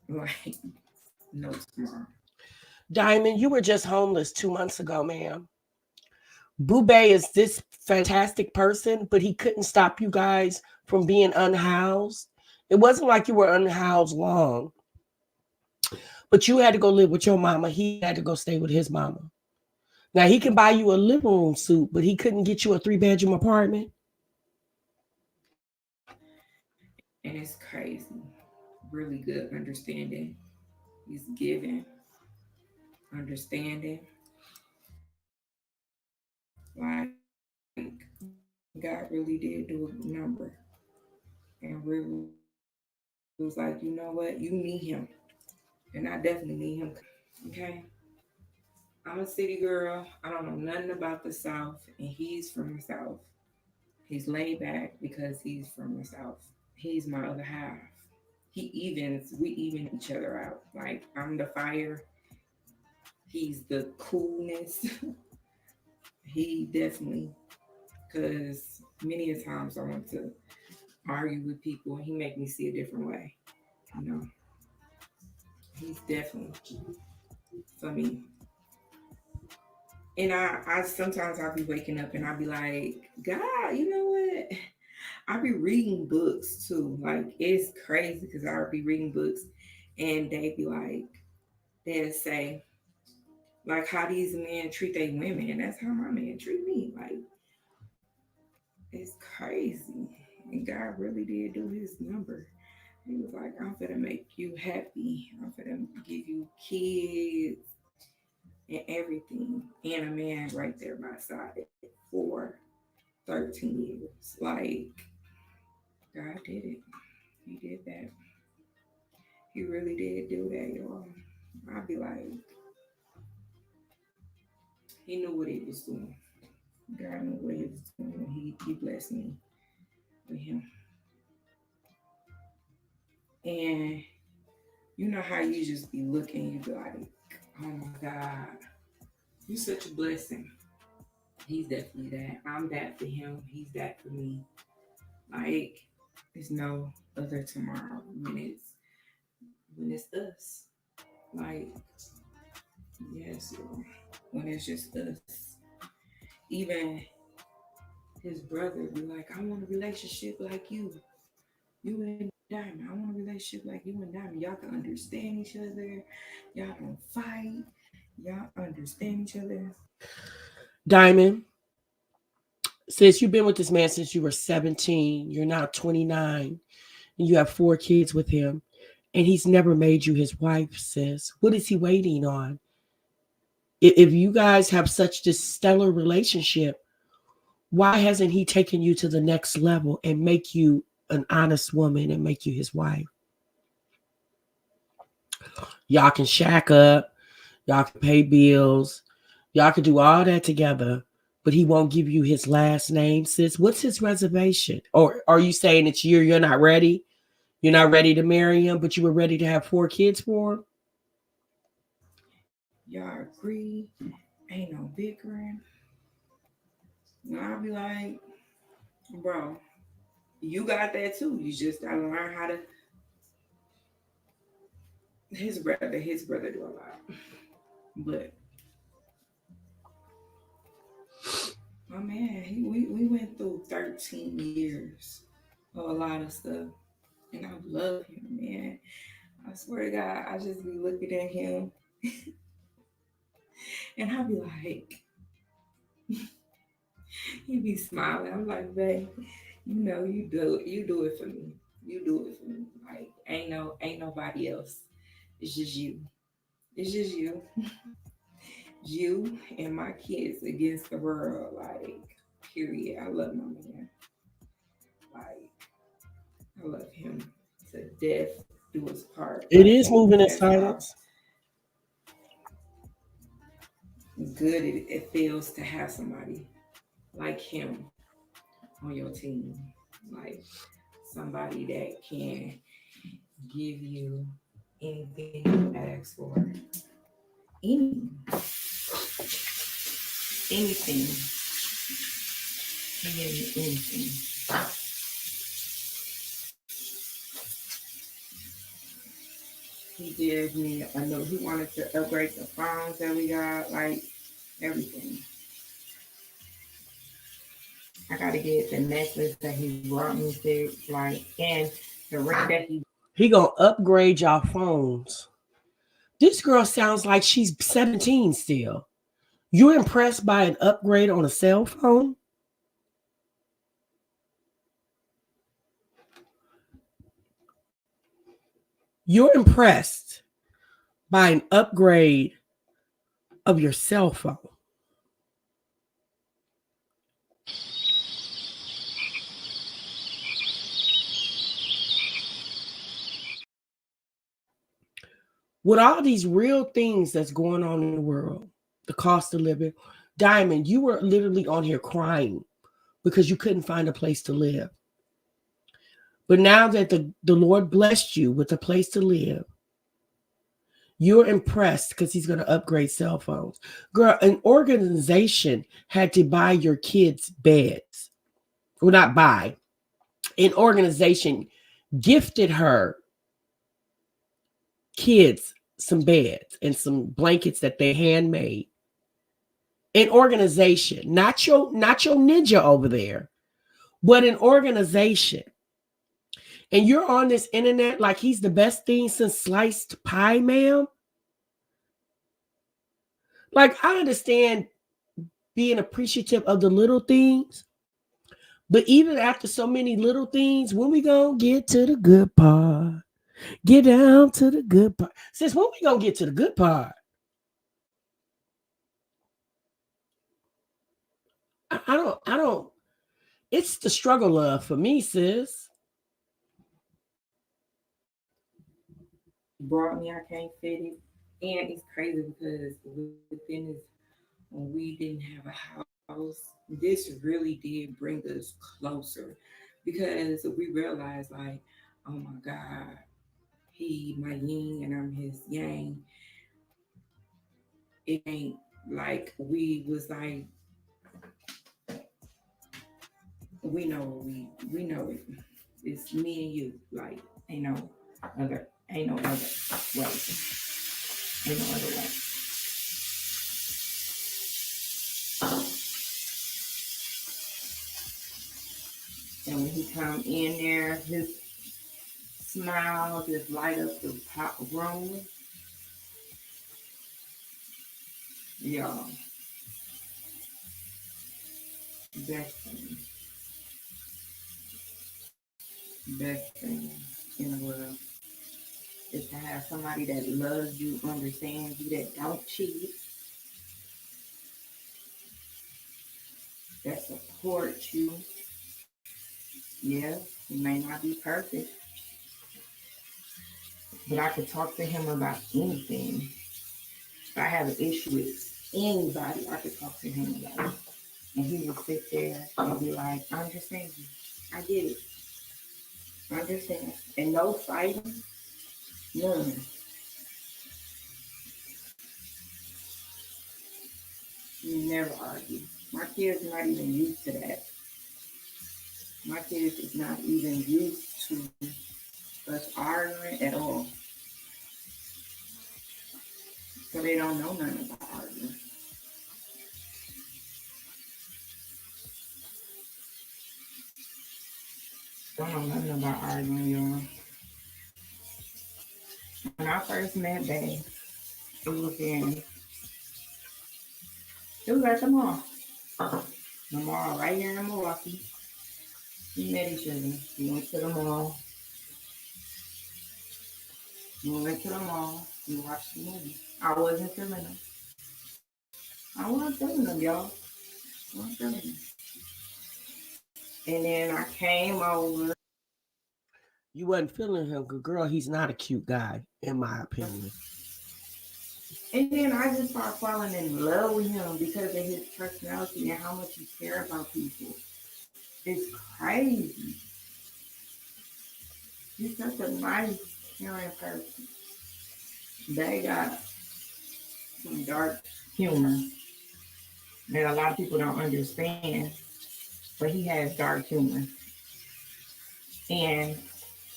Like no tomorrow. Diamond, you were just homeless 2 months ago, ma'am. Baebay is this fantastic person, but he couldn't stop you guys from being unhoused. It wasn't like you were unhoused long, but you had to go live with your mama. He had to go stay with his mama. Now he can buy you a living room suite, but he couldn't get you a 3-bedroom apartment. And it's crazy. Really good understanding. He's giving, understanding. Like, God really did do a number and really was like, you know what? You need him. And I definitely need him. Okay. I'm a city girl. I don't know nothing about the South. And he's from the South. He's laid back because he's from the South. He's my other half. We even each other out. Like I'm the fire. He's the coolness. He definitely, because many a times I want to argue with people and he make me see a different way. You know, he's definitely for me. And I sometimes I'll be waking up and I'll be like, God, you know what? I'll be reading books too. Like it's crazy because I'll be reading books and they'll say, like how these men treat their women, and that's how my man treat me. Like it's crazy. And God really did do his number. He was like, I'm gonna make you happy. I'm gonna give you kids and everything. And a man right there by side for 13 years. Like, God did it. He did that. He really did do that, y'all. I'd be like, he knew what he was doing. God knew what he was doing. He blessed me with him. And you know how you just be looking, you be like, oh my God, you're such a blessing. He's definitely that. I'm that for him. He's that for me. Like, there's no other tomorrow when it's us. Like, yes, y'all. When it's just us. Even his brother be like, I want a relationship like you. You and Diamond. I want a relationship like you and Diamond. Y'all can understand each other. Y'all don't fight. Y'all understand each other. Diamond, since you've been with this man since you were 17, you're now 29, and you have 4 kids with him, and he's never made you his wife, sis. What is he waiting on? If you guys have such this stellar relationship, why hasn't he taken you to the next level and make you an honest woman and make you his wife? Y'all can shack up, y'all can pay bills, y'all can do all that together, but he won't give you his last name, sis. What's his reservation? Or are you saying it's you're not ready? You're not ready to marry him, but you were ready to have 4 kids for him? Y'all agree? Ain't no bickering. And I'll be like, bro, you got that too. You just gotta learn how to. His brother do a lot, but my man, we went through 13 years of a lot of stuff, and I love him, man. I swear to God, I just be looking at him, and I'll be like, he be smiling. I'm like, babe, you know, you do it for me. You do it for me. Like, ain't nobody else. It's just you. It's just you. You and my kids against the world. Like, period. I love my man. Like, I love him to death. Do his part. It Like, is moving in that's how silence. good it feels to have somebody like him on your team. Like somebody that can give you anything you ask for. Anything. Anything. He gave me anything. He gave me a note. He wanted to upgrade the phones that we got, like everything. I gotta get the necklace that he brought me to, like, and the ring that He gonna upgrade y'all phones. This girl sounds like she's 17 still. You're impressed by an upgrade on a cell phone? You're impressed by an upgrade of your cell phone. with all these real things that's going on in the world, the cost of living, Diamond, you were literally on here crying because you couldn't find a place to live. But now that the Lord blessed you with a place to live, you're impressed because he's going to upgrade cell phones. Girl, an organization had to buy your kids beds. Well, not buy. An organization gifted her kids some beds and some blankets that they handmade. An organization, not your ninja over there, but an organization. And you're on this internet like he's the best thing since sliced pie, ma'am. Like, I understand being appreciative of the little things, but even after so many little things, when we gonna get to the good part? Get down to the good part. Sis, when we gonna get to the good part? I don't. It's the struggle love for me, sis. Brought me, I can't fit it. And it's crazy because within this, when we didn't have a house, this really did bring us closer because we realized, like, oh my God, he my yin and I'm his yang. It ain't like we was like, we know it. It's me and you. Like, ain't no other way. Ain't no other way. And when he come in there, his smile just light up the room. Y'all, best thing in the world is to have somebody that loves you, understands you, that don't cheat, that supports you. Yeah, he may not be perfect, but I could talk to him about anything. If I have an issue with anybody, I could talk to him about it. And he would sit there and be like, I understand you. I get it. I understand. And no fighting, none. You never argue. My kids are not even used to that. My kids is not even used to us arguing at all. So they don't know nothing about arguing. Don't know nothing about arguing, y'all. When I first met Bay, it was at the mall. The mall right here in Milwaukee. We met each other. We went to the mall. We watched the movie. I wasn't feeling them. I wasn't feeling them, y'all. I wasn't feeling them. And then I came over. You wasn't feeling him, girl. He's not a cute guy, in my opinion. And then I just started falling in love with him because of his personality and how much he cares about people. It's crazy. He's such a nice, caring person. They got some dark humor that a lot of people don't understand, but he has dark humor. And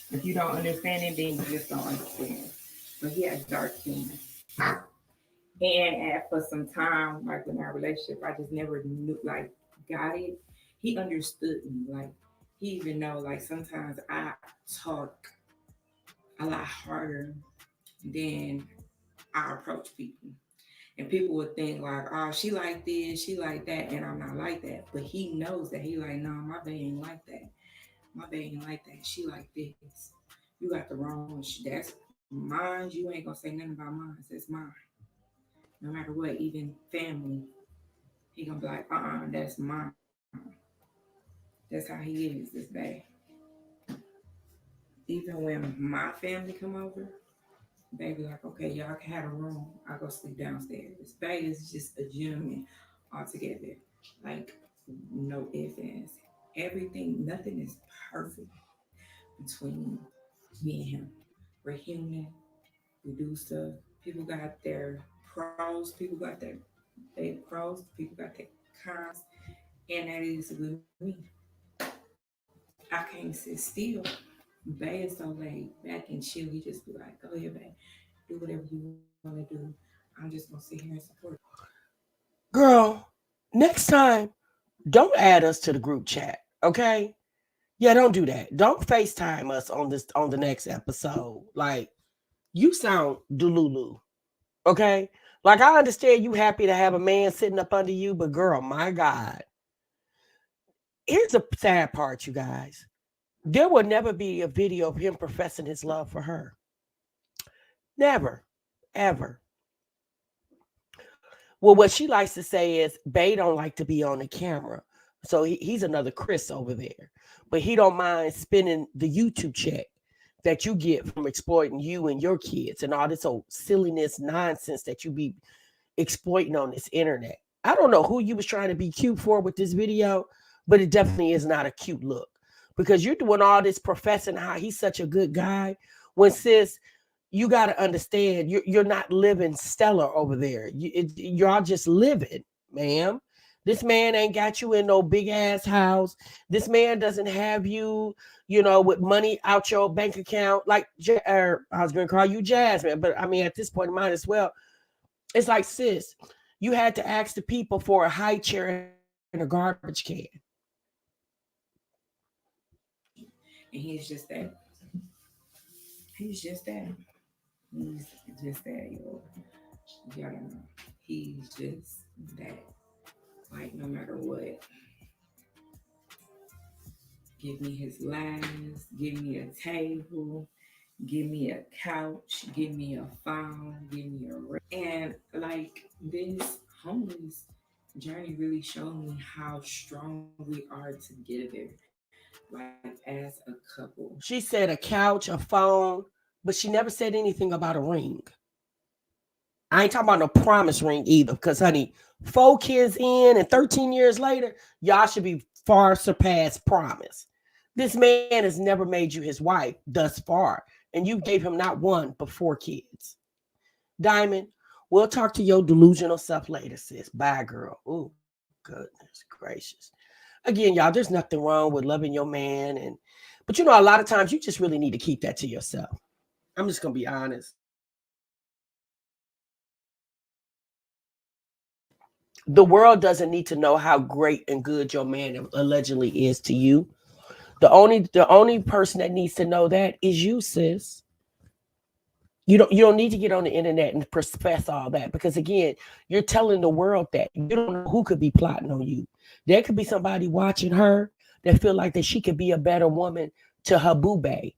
if you don't understand it, then you just don't understand. But he has dark humor. And for some time, like in our relationship, I just never knew, like, got it. He understood me. Like, he even know, like, sometimes I talk a lot harder than I approach people. And people would think, like, oh, she like this, she like that, and I'm not like that. But he knows that. He like, no, my bae ain't like that. My bae ain't like that. She like this. You got the wrong one. That's mine. You ain't gonna say nothing about mine. It's mine. No matter what, even family, he gonna be like, that's mine. That's how he is, this bae. Even when my family come over, Baby, like, okay, y'all can have a room. I go sleep downstairs. Bay is just a gentleman altogether. Like, no ifs, ands. Everything, nothing is perfect between me and him. We're human. We do stuff. People got their pros. People got their pros. People got their cons. And that is with me. I can't sit still. Bay is so laid back and chill. He just be like, go ahead, Bay. Do whatever you want to do. I'm just gonna sit here and support you. Girl, next time, don't add us to the group chat, okay? Yeah, don't do that. Don't FaceTime us on the next episode. Like, you sound delulu, okay? Like, I understand you happy to have a man sitting up under you, but girl, my God. Here's the sad part, you guys. There will never be a video of him professing his love for her. Never, ever. Well, what she likes to say is, Bay don't like to be on the camera. So he's another Chris over there. But he don't mind spending the YouTube check that you get from exploiting you and your kids and all this old silliness nonsense that you be exploiting on this internet. I don't know who you was trying to be cute for with this video, but it definitely is not a cute look. Because you're doing all this professing how he's such a good guy when, sis, you got to understand you're not living stellar over there. You're just living, ma'am. This man ain't got you in no big ass house. This man doesn't have you, with money out your bank account. Like, I was going to call you Jasmine, but I mean, at this point, might as well. It's like, sis, you had to ask the people for a high chair and a garbage can. And he's just that. He's just that. He's just that, yo. Y'all don't know. He's just that. Like, no matter what, give me his last, give me a table, give me a couch, give me a phone, give me and like this homeless journey really showed me how strong we are together, like as a couple. She said a couch, a phone, but she never said anything about a ring. I ain't talking about no promise ring either, because honey, 4 kids in and 13 years later, y'all should be far surpassed promise. This man has never made you his wife thus far, and you gave him not 1 but 4 kids. Diamond, we'll talk to your delusional self later, sis. Bye, girl. Oh, goodness gracious. Again, y'all, there's nothing wrong with loving your man, but a lot of times you just really need to keep that to yourself. I'm just gonna be honest. The world doesn't need to know how great and good your man allegedly is to you. The only person that needs to know that is you, sis. You don't need to get on the internet and profess all that, because again, you're telling the world that you don't know who could be plotting on you. There could be somebody watching her that feel like that she could be a better woman to her Baebay.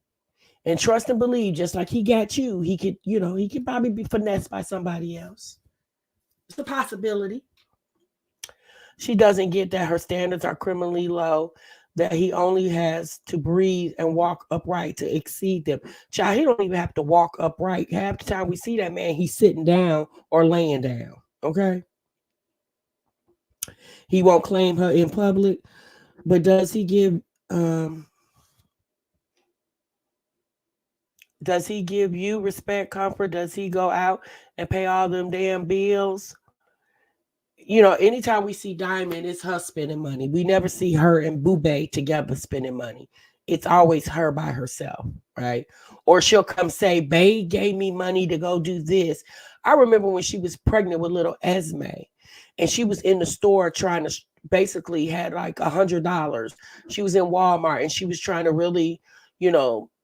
And trust and believe, just like he got you, he could probably be finessed by somebody else. It's a possibility. She doesn't get that her standards are criminally low, that he only has to breathe and walk upright to exceed them. Child, he don't even have to walk upright. Half the time we see that man, he's sitting down or laying down. Okay. He won't claim her in public, but does he give you respect, comfort? Does he go out and pay all them damn bills? Anytime we see Diamond, it's her spending money. We never see her and Baebay together spending money. It's always her by herself, right? Or she'll come say, Bae gave me money to go do this. I remember when she was pregnant with little Esme, and she was in the store trying to basically had like $100. She was in Walmart and she was trying to really,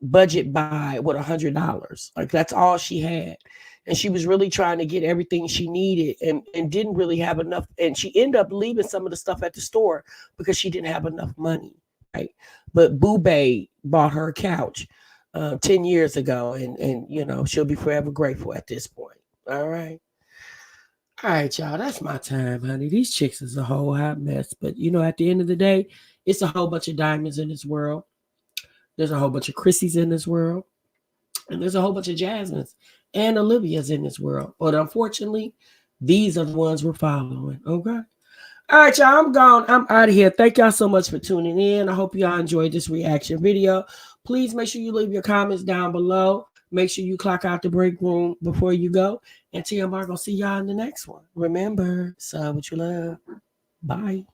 budget buy with $100. Like that's all she had. And she was really trying to get everything she needed and didn't really have enough. And she ended up leaving some of the stuff at the store because she didn't have enough money, right? But Baebay bought her a couch 10 years ago, and she'll be forever grateful at this point. All right. All right, y'all. That's my time, honey. These chicks is a whole hot mess. But, at the end of the day, it's a whole bunch of diamonds in this world. There's a whole bunch of Chrissies in this world. And there's a whole bunch of Jasmines and Olivia's in this world. But unfortunately, these are the ones we're following. Okay. All right, y'all. I'm gone. I'm out of here. Thank y'all so much for tuning in. I hope y'all enjoyed this reaction video. Please make sure you leave your comments down below. Make sure you clock out the break room before you go. And TMR gonna see y'all in the next one. Remember, sub what you love. Bye.